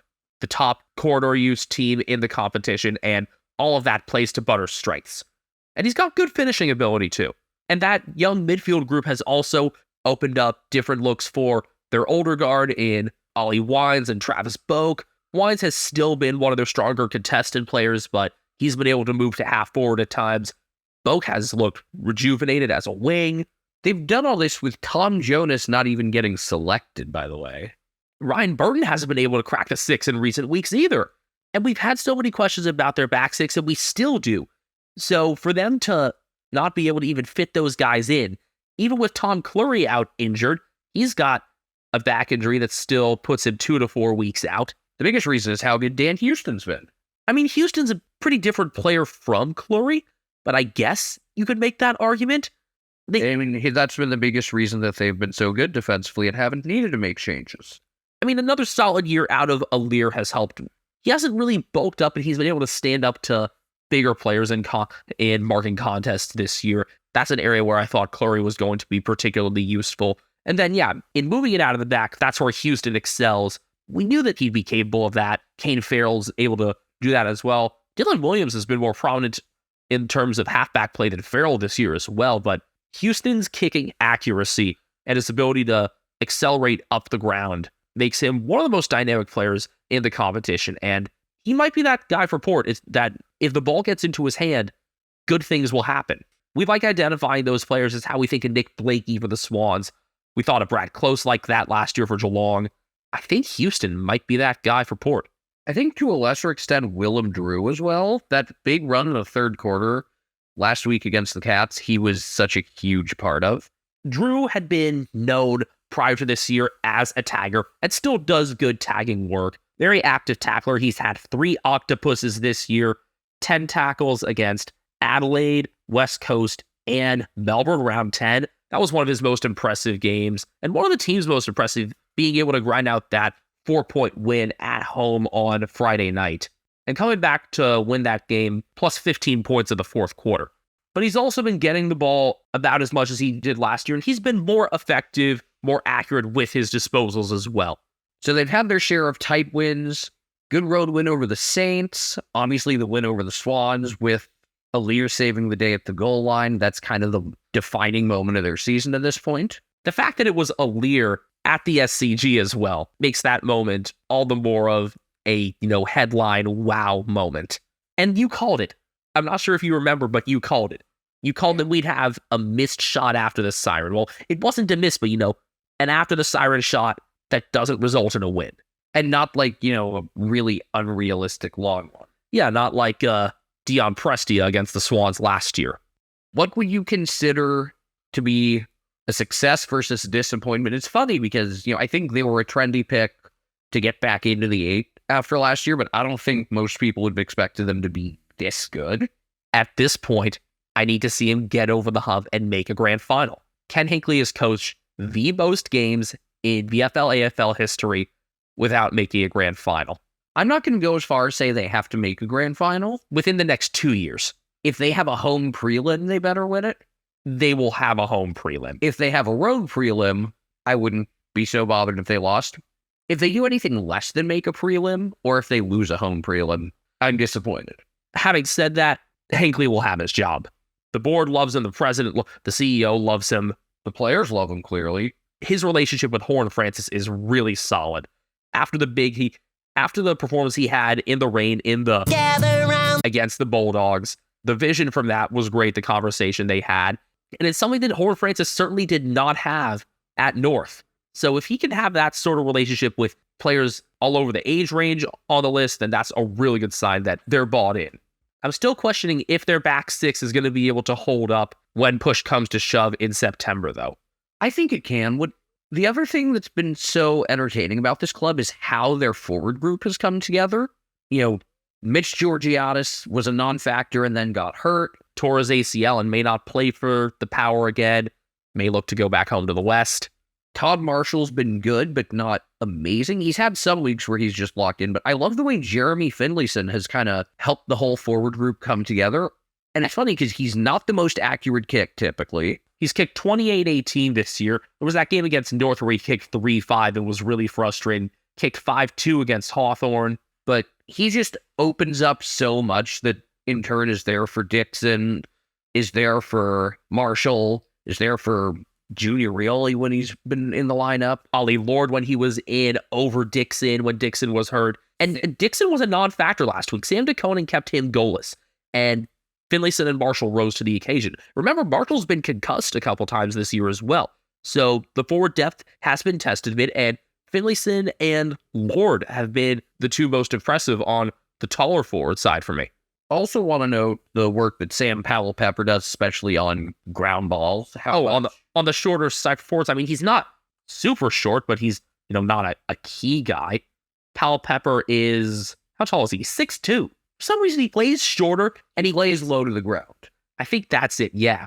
the top corridor use team in the competition, and all of that plays to Butters' strengths. And he's got good finishing ability too. And that young midfield group has also opened up different looks for their older guard in Ollie Wines and Travis Boak. Wines has still been one of their stronger contested players, but he's been able to move to half forward at times. Boak has looked rejuvenated as a wing. They've done all this with Tom Jonas not even getting selected, by the way. Ryan Burton hasn't been able to crack the six in recent weeks either. And we've had so many questions about their back six, and we still do. So for them to not be able to even fit those guys in, even with Tom Clurey out injured, he's got a back injury that still puts him 2 to 4 weeks out. The biggest reason is how good Dan Houston's been. I mean, Houston's a pretty different player from Clurey, but I guess you could make that argument. That's been the biggest reason that they've been so good defensively and haven't needed to make changes. I mean, another solid year out of Alir has helped him. He hasn't really bulked up, and he's been able to stand up to bigger players in marking contests this year. That's an area where I thought Clurey was going to be particularly useful. And then, yeah, in moving it out of the back, that's where Houston excels. We knew that he'd be capable of that. Kane Farrell's able to do that as well. Dylan Williams has been more prominent in terms of halfback play than Farrell this year as well, but Houston's kicking accuracy and his ability to accelerate up the ground makes him one of the most dynamic players in the competition, and he might be that guy for Port. It's that if the ball gets into his hand, good things will happen. We like identifying those players as how we think of Nick Blakey for the Swans. We thought of Brad Close like that last year for Geelong. I think Houston might be that guy for Port. I think to a lesser extent, Willem Drew as well. That big run in the third quarter last week against the Cats, he was such a huge part of. Drew had been known prior to this year as a tagger and still does good tagging work. Very active tackler. He's had 3 octopuses this year, 10 tackles against Adelaide, West Coast, and Melbourne round 10. That was one of his most impressive games, and one of the team's most impressive, being able to grind out that 4-point win at home on Friday night, and coming back to win that game, plus 15 points in the fourth quarter. But he's also been getting the ball about as much as he did last year, and he's been more effective, more accurate with his disposals as well. So they've had their share of tight wins, good road win over the Saints, obviously the win over the Swans with Alir saving the day at the goal line. That's kind of the defining moment of their season at this point. The fact that it was Alir at the SCG as well makes that moment all the more of a, headline wow moment. And you called it. I'm not sure if you remember, but you called it. You called that we'd have a missed shot after the siren. Well, it wasn't a miss, but, an after the siren shot that doesn't result in a win. And not like, a really unrealistic long one. Yeah, not like Dion Prestia against the Swans last year. What would you consider to be a success versus a disappointment? It's funny because, I think they were a trendy pick to get back into the 8 after last year, but I don't think most people would have expected them to be this good. At this point, I need to see him get over the hump and make a grand final. Ken Hinckley has coached the most games in VFL AFL history without making a grand final. I'm not going to go as far as say they have to make a grand final within the next 2 years. If they have a home prelim, they better win it. They will have a home prelim. If they have a road prelim, I wouldn't be so bothered if they lost. If they do anything less than make a prelim, or if they lose a home prelim, I'm disappointed. Having said that, Hinckley will have his job. The board loves him, the president, the CEO loves him, the players love him clearly. His relationship with Horn Francis is really solid. After the performance he had in the rain against the Bulldogs, the vision from that was great, the conversation they had. And it's something that Horn Francis certainly did not have at North. So if he can have that sort of relationship with players all over the age range on the list, then that's a really good sign that they're bought in. I'm still questioning if their back six is going to be able to hold up when push comes to shove in September, though. I think it can. The other thing that's been so entertaining about this club is how their forward group has come together. Mitch Georgiadis was a non-factor and then got hurt, tore his ACL and may not play for the Power again. may look to go back home to the West. Todd Marshall's been good, but not amazing. He's had some weeks where he's just locked in, but I love the way Jeremy Finlayson has kind of helped the whole forward group come together. And it's funny because he's not the most accurate kick typically. He's kicked 28-18 this year. There was that game against North where he kicked 3-5 and was really frustrating. Kicked 5-2 against Hawthorn. But he just opens up so much that in turn is there for Dixon, is there for Marshall, is there for Junior Rioli when he's been in the lineup. Ollie Lord when he was in over Dixon when Dixon was hurt. And Dixon was a non-factor last week. Sam DeConing kept him goalless. And Finlayson and Marshall rose to the occasion. Remember, Marshall's been concussed a couple times this year as well. So the forward depth has been tested a bit, and Finlayson and Lord have been the two most impressive on the taller forward side for me. Also want to note the work that Sam Powell-Pepper does, especially on ground balls. On the shorter side forwards, I mean, he's not super short, but he's not a key guy. Powell-Pepper is, how tall is he? 6'2". For some reason, he plays shorter and he lays low to the ground. I think that's it, yeah.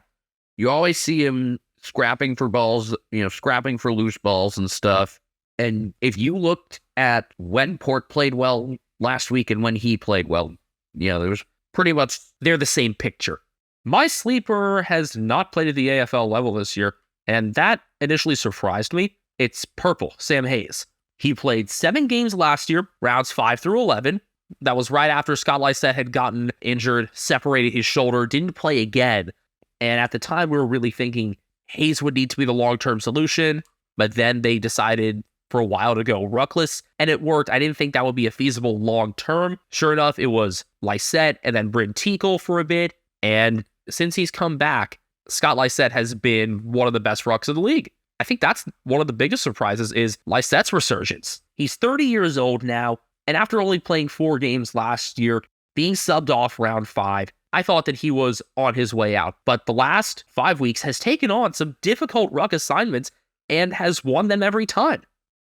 You always see him scrapping for balls, scrapping for loose balls and stuff. And if you looked at when Port played well last week and when he played well, there was pretty much, they're the same picture. My sleeper has not played at the AFL level this year, and that initially surprised me. It's purple, Sam Hayes. He played 7 games last year, rounds 5 through 11. That was right after Scott Lysette had gotten injured, separated his shoulder, didn't play again. And at the time, we were really thinking Hayes would need to be the long-term solution, but then they decided for a while to go ruckless, and it worked. I didn't think that would be a feasible long-term. Sure enough, it was Lysette and then Bryn Teakle for a bit, and since he's come back, Scott Lysette has been one of the best rucks of the league. I think that's one of the biggest surprises is Lysette's resurgence. He's 30 years old now, and after only playing 4 games last year, being subbed off round 5, I thought that he was on his way out, but the last 5 weeks has taken on some difficult ruck assignments and has won them every time.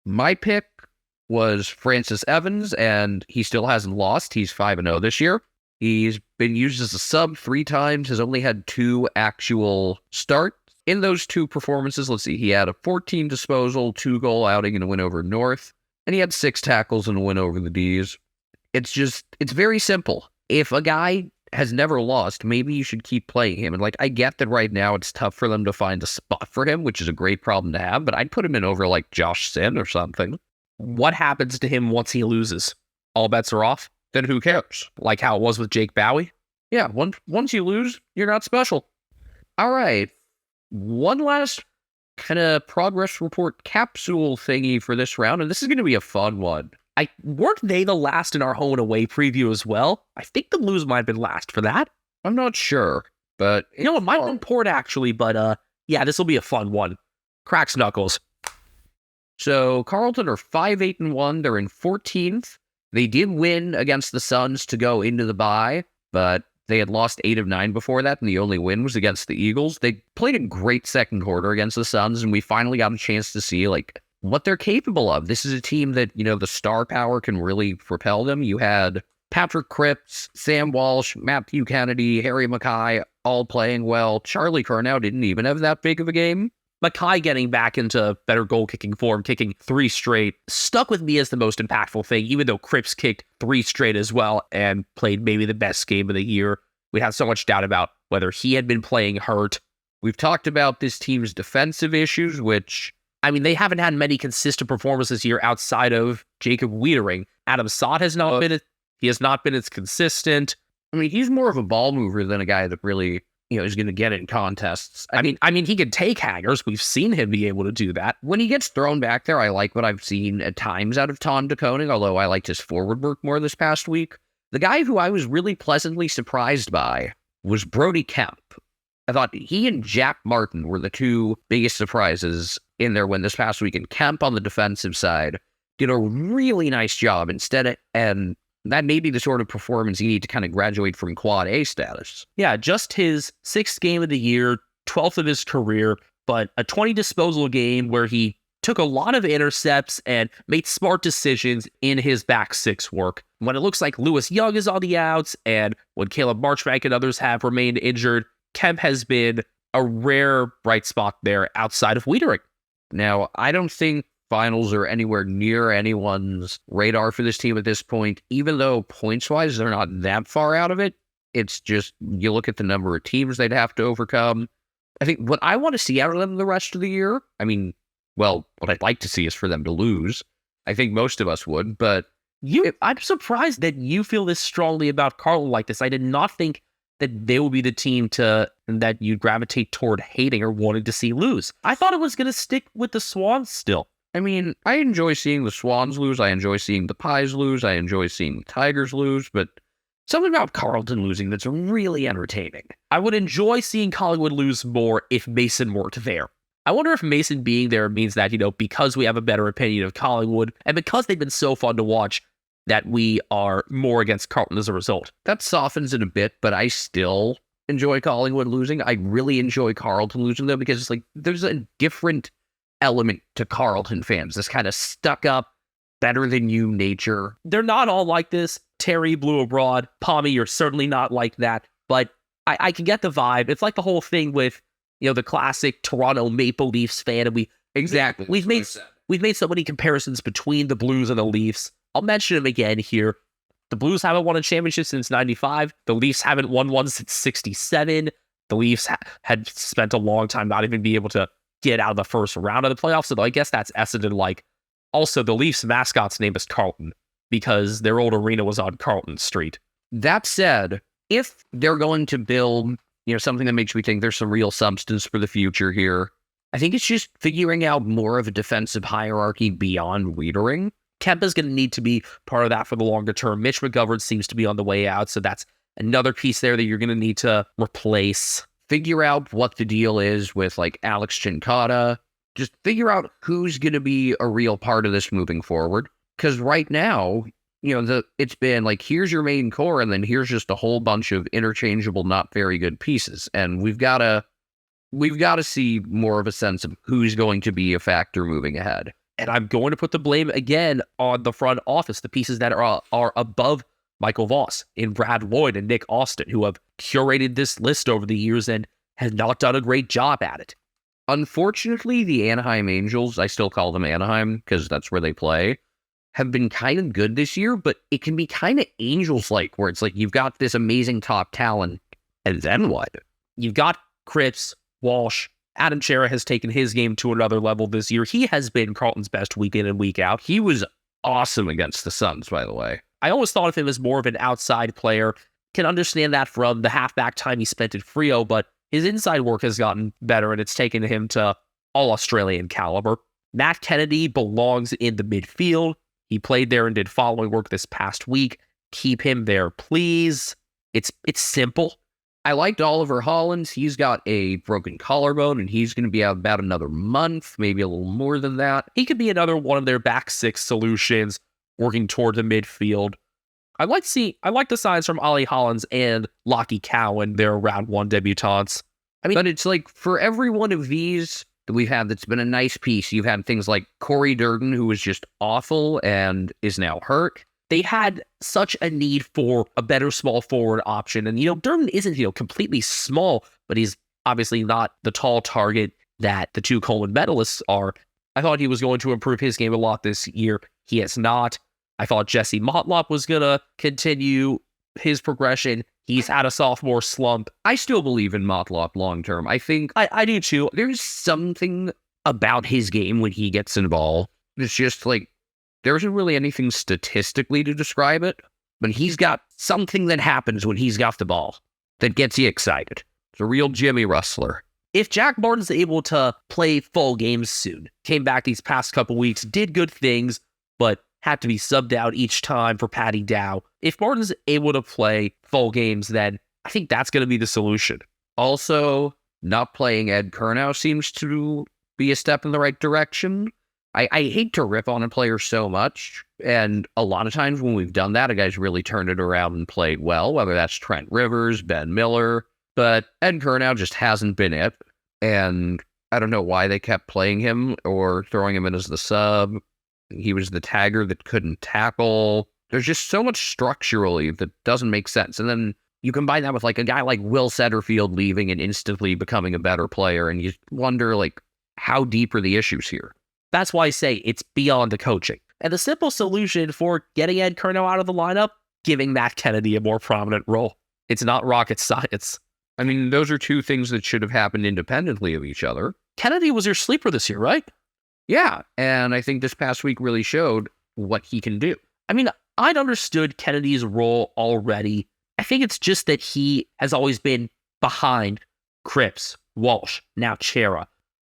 My pick was Francis Evans, and he still hasn't lost. He's 5-0 this year. He's been used as a sub 3 times, has only had 2 actual starts. In those 2 performances, let's see, he had a 14 disposal, 2-goal outing, and a win over North, and he had 6 tackles and a win over the D's. It's very simple. If a guy has never lost, maybe you should keep playing him. And I get that right now it's tough for them to find a spot for him, which is a great problem to have, but I'd put him in over Josh Sin or something. What happens to him once he loses? All bets are off? Then who cares? Like how it was with Jake Bowie? Yeah, once you lose, you're not special. All right. One last kind of progress report capsule thingy for this round, and this is going to be a fun one. Weren't they the last in our home and away preview as well? I think the Blues might have been last for that. I'm not sure, but it might have been Port actually, but yeah, this will be a fun one. Cracks knuckles. So Carlton are 5-8-1. They're in 14th. They did win against the Suns to go into the bye, but they had lost 8 of 9 before that, and the only win was against the Eagles. They played a great second quarter against the Suns, and we finally got a chance to see what they're capable of. This is a team that, the star power can really propel them. You had Patrick Cripps, Sam Walsh, Matthew Kennedy, Harry Mackay, all playing well. Charlie Curnow didn't even have that big of a game. Mackay getting back into better goal-kicking form, kicking 3 straight, stuck with me as the most impactful thing, even though Cripps kicked 3 straight as well and played maybe the best game of the year. We had so much doubt about whether he had been playing hurt. We've talked about this team's defensive issues, which, they haven't had many consistent performances this year outside of Jacob Wiedering. Adam Sott has not been as consistent. He's more of a ball mover than a guy that really, is going to get in contests. I mean, he can take hangers. We've seen him be able to do that. When he gets thrown back there, I like what I've seen at times out of Tom DeConing, although I liked his forward work more this past week. The guy who I was really pleasantly surprised by was Brody Kemp. I thought he and Jack Martin were the 2 biggest surprises in their win this past week, and Kemp on the defensive side did a really nice job and that may be the sort of performance you need to kind of graduate from Quad A status. Yeah, just his 6th game of the year, 12th of his career, but a 20 disposal game where he took a lot of intercepts and made smart decisions in his back 6 work. When it looks like Lewis Young is on the outs and when Caleb Marchbank and others have remained injured, Kemp has been a rare bright spot there outside of Wiedering. Now, I don't think finals are anywhere near anyone's radar for this team at this point, even though points-wise, they're not that far out of it. It's just, you look at the number of teams they'd have to overcome. I think what I want to see out of them the rest of the year, what I'd like to see is for them to lose. I think most of us would, but I'm surprised that you feel this strongly about Carlton like this. I did not think that they would be the team that you'd gravitate toward hating or wanting to see lose. I thought it was going to stick with the Swans still. I enjoy seeing the Swans lose. I enjoy seeing the Pies lose. I enjoy seeing the Tigers lose, but something about Carlton losing that's really entertaining. I would enjoy seeing Collingwood lose more if Mason weren't there. I wonder if Mason being there means that, because we have a better opinion of Collingwood, and because they've been so fun to watch, that we are more against Carlton as a result. That softens it a bit, but I still enjoy Collingwood losing. I really enjoy Carlton losing, though, because there's a different element to Carlton fans, this kind of stuck-up, better-than-you nature. They're not all like this. Terry blew abroad. Pommy, you're certainly not like that, but I can get the vibe. It's like the whole thing with, the classic Toronto Maple Leafs fan, and we've made so many comparisons between the Blues and the Leafs. I'll mention them again here. The Blues haven't won a championship since 95. The Leafs haven't won one since 67. The Leafs had spent a long time not even being able to get out of the first round of the playoffs. So I guess that's Essendon-like. Also, the Leafs mascot's name is Carlton because their old arena was on Carlton Street. That said, if they're going to build, something that makes me think there's some real substance for the future here, I think it's just figuring out more of a defensive hierarchy beyond Wiedering. Kemba's going to need to be part of that for the longer term. Mitch McGovern seems to be on the way out, so that's another piece there that you're going to need to replace. Figure out what the deal is with, Alex Chincata. Just figure out who's going to be a real part of this moving forward. Because right now, it's been here's your main core, and then here's just a whole bunch of interchangeable, not very good pieces. And we've got to see more of a sense of who's going to be a factor moving ahead. And I'm going to put the blame again on the front office, the pieces that are above Michael Voss, in Brad Lloyd and Nick Austin, who have curated this list over the years and have not done a great job at it. Unfortunately, the Anaheim Angels, I still call them Anaheim because that's where they play, have been kind of good this year, but it can be kind of Angels-like, where it's you've got this amazing top talent, and then what? You've got Cripps, Walsh. Adam Chera has taken his game to another level this year. He has been Carlton's best week in and week out. He was awesome against the Suns, by the way. I always thought of him as more of an outside player. Can understand that from the halfback time he spent at Frio, but his inside work has gotten better, and it's taken him to all-Australian caliber. Matt Kennedy belongs in the midfield. He played there and did following work this past week. Keep him there, please. It's simple. I liked Oliver Hollins. He's got a broken collarbone, and he's going to be out about another month, maybe a little more than that. He could be another one of their back six solutions working toward the midfield. I like the signs from Ollie Hollins and Lockie Cowan, their round one debutants. But it's for every one of these that we've had that's been a nice piece, you've had things like Corey Durden, who was just awful and is now hurt. They had such a need for a better small forward option. And, Durden isn't, completely small, but he's obviously not the tall target that the two Coleman medalists are. I thought he was going to improve his game a lot this year. He has not. I thought Jesse Motlop was going to continue his progression. He's had a sophomore slump. I still believe in Motlop long-term. I think I do too. There's something about his game when he gets involved. It's just there isn't really anything statistically to describe it, but he's got something that happens when he's got the ball that gets you excited. It's a real Jimmy Rustler. If Jack Martin's able to play full games soon, came back these past couple weeks, did good things, but had to be subbed out each time for Paddy Dow. If Martin's able to play full games, then I think that's going to be the solution. Also, not playing Ed Curnow seems to be a step in the right direction. I hate to rip on a player so much, and a lot of times when we've done that, a guy's really turned it around and played well, whether that's Trent Rivers, Ben Miller, but Ed Curnow just hasn't been it, and I don't know why they kept playing him or throwing him in as the sub. He was the tagger that couldn't tackle. There's just so much structurally that doesn't make sense, and then you combine that with like a guy like Will Setterfield leaving and instantly becoming a better player, and you wonder like how deep are the issues here? That's why I say it's beyond the coaching. And the simple solution for getting Ed Curnow out of the lineup, giving Matt Kennedy a more prominent role. It's not rocket science. I mean, those are two things that should have happened independently of each other. Kennedy was your sleeper this year, right? Yeah, and I think this past week really showed what he can do. I mean, I'd understood Kennedy's role already. I think it's just that he has always been behind Cripps, Walsh, now Chera.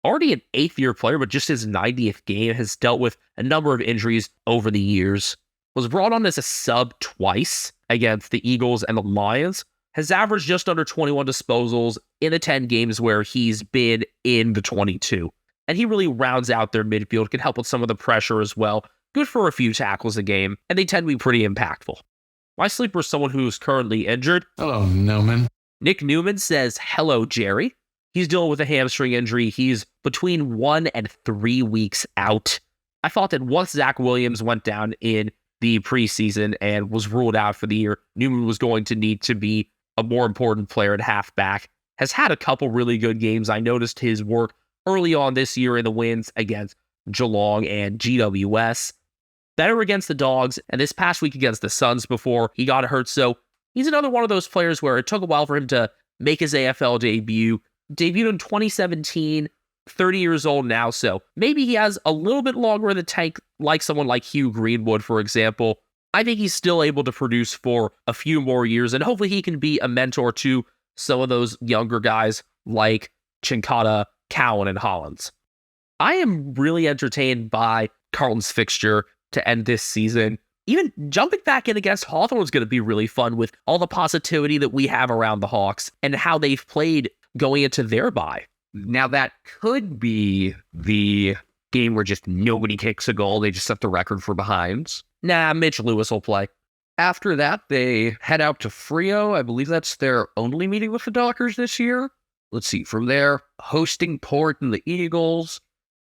Already an 8th-year player, but just his 90th game, has dealt with a number of injuries over the years. Was brought on as a sub twice against the Eagles and the Lions. Has averaged just under 21 disposals in the 10 games where he's been in the 22. And he really rounds out their midfield, can help with some of the pressure as well. Good for a few tackles a game, and they tend to be pretty impactful. My sleeper is someone who's currently injured. Hello, Newman. Nick Newman says, hello, Jerry. He's dealing with a hamstring injury. He's between 1 and 3 weeks out. I thought that once Zach Williams went down in the preseason and was ruled out for the year, Newman was going to need to be a more important player at halfback. Has had a couple really good games. I noticed his work early on this year in the wins against Geelong and GWS. Better against the Dogs, and this past week against the Suns before he got hurt. So he's another one of those players where it took a while for him to make his AFL debut. Debuted in 2017, 30 years old now, so maybe he has a little bit longer in the tank, like someone like Hugh Greenwood, for example. I think he's still able to produce for a few more years, and hopefully he can be a mentor to some of those younger guys like Chinkata, Cowan, and Hollins. I am really entertained by Carlton's fixture to end this season. Even jumping back in against Hawthorn is going to be really fun with all the positivity that we have around the Hawks and how they've played going into their bye. Now, that could be the game where just nobody kicks a goal. They just set the record for behinds. Nah, Mitch Lewis will play. After that, they head out to Frio. I believe that's their only meeting with the Dockers this year. Let's see. From there, hosting Port and the Eagles,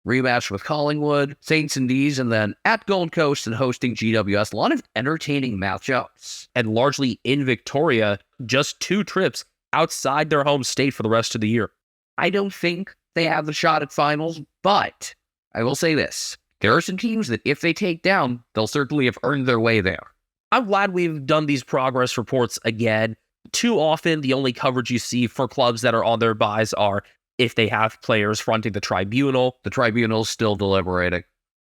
rematch with Collingwood, Saints and D's, and then at Gold Coast and hosting GWS. A lot of entertaining matchups. And largely in Victoria, just 2 trips outside their home state for the rest of the year. I don't think they have the shot at finals, but I will say this. There are some teams that if they take down, they'll certainly have earned their way there. I'm glad we've done these progress reports again. Too often, the only coverage you see for clubs that are on their buys are if they have players fronting the tribunal. The tribunal's still deliberating.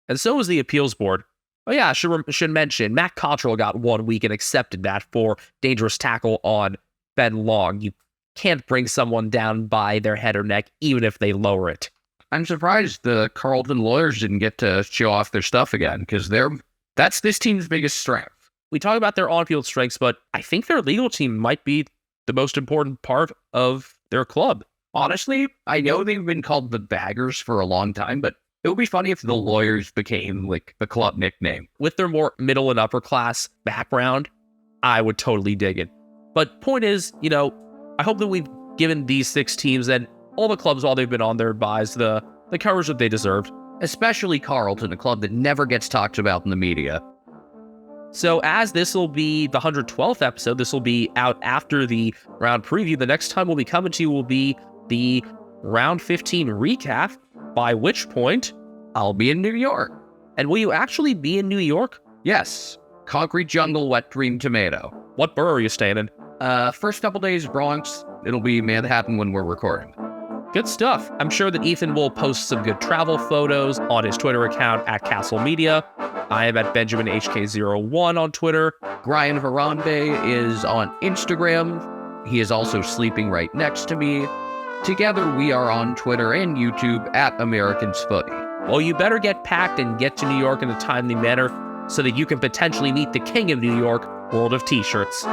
And so is the appeals board. Oh yeah, should mention, Matt Cottrell got 1 week and accepted that for dangerous tackle on Ben Long. You can't bring someone down by their head or neck, even if they lower it. I'm surprised the Carlton lawyers didn't get to show off their stuff again, because that's this team's biggest strength. We talk about their on-field strengths, but I think their legal team might be the most important part of their club. Honestly, I know they've been called the Baggers for a long time, but it would be funny if the lawyers became like the club nickname. With their more middle and upper class background, I would totally dig it. But point is, I hope that we've given these 6 teams and all the clubs while they've been on their buys the coverage that they deserved. Especially Carlton, a club that never gets talked about in the media. So as this will be the 112th episode, this will be out after the round preview. The next time we'll be coming to you will be the round 15 recap, by which point I'll be in New York. And will you actually be in New York? Yes. Concrete Jungle, Wet Dream Tomato. What borough are you staying in? First couple days, Bronx. It'll be Manhattan when we're recording. Good stuff. I'm sure that Ethan will post some good travel photos on his Twitter account at Castle Media. I am at BenjaminHK01 on Twitter. Brian Harambe is on Instagram. He is also sleeping right next to me. Together, we are on Twitter and YouTube at Americans Footy. Well, you better get packed and get to New York in a timely manner so that you can potentially meet the king of New York, World of T-shirts.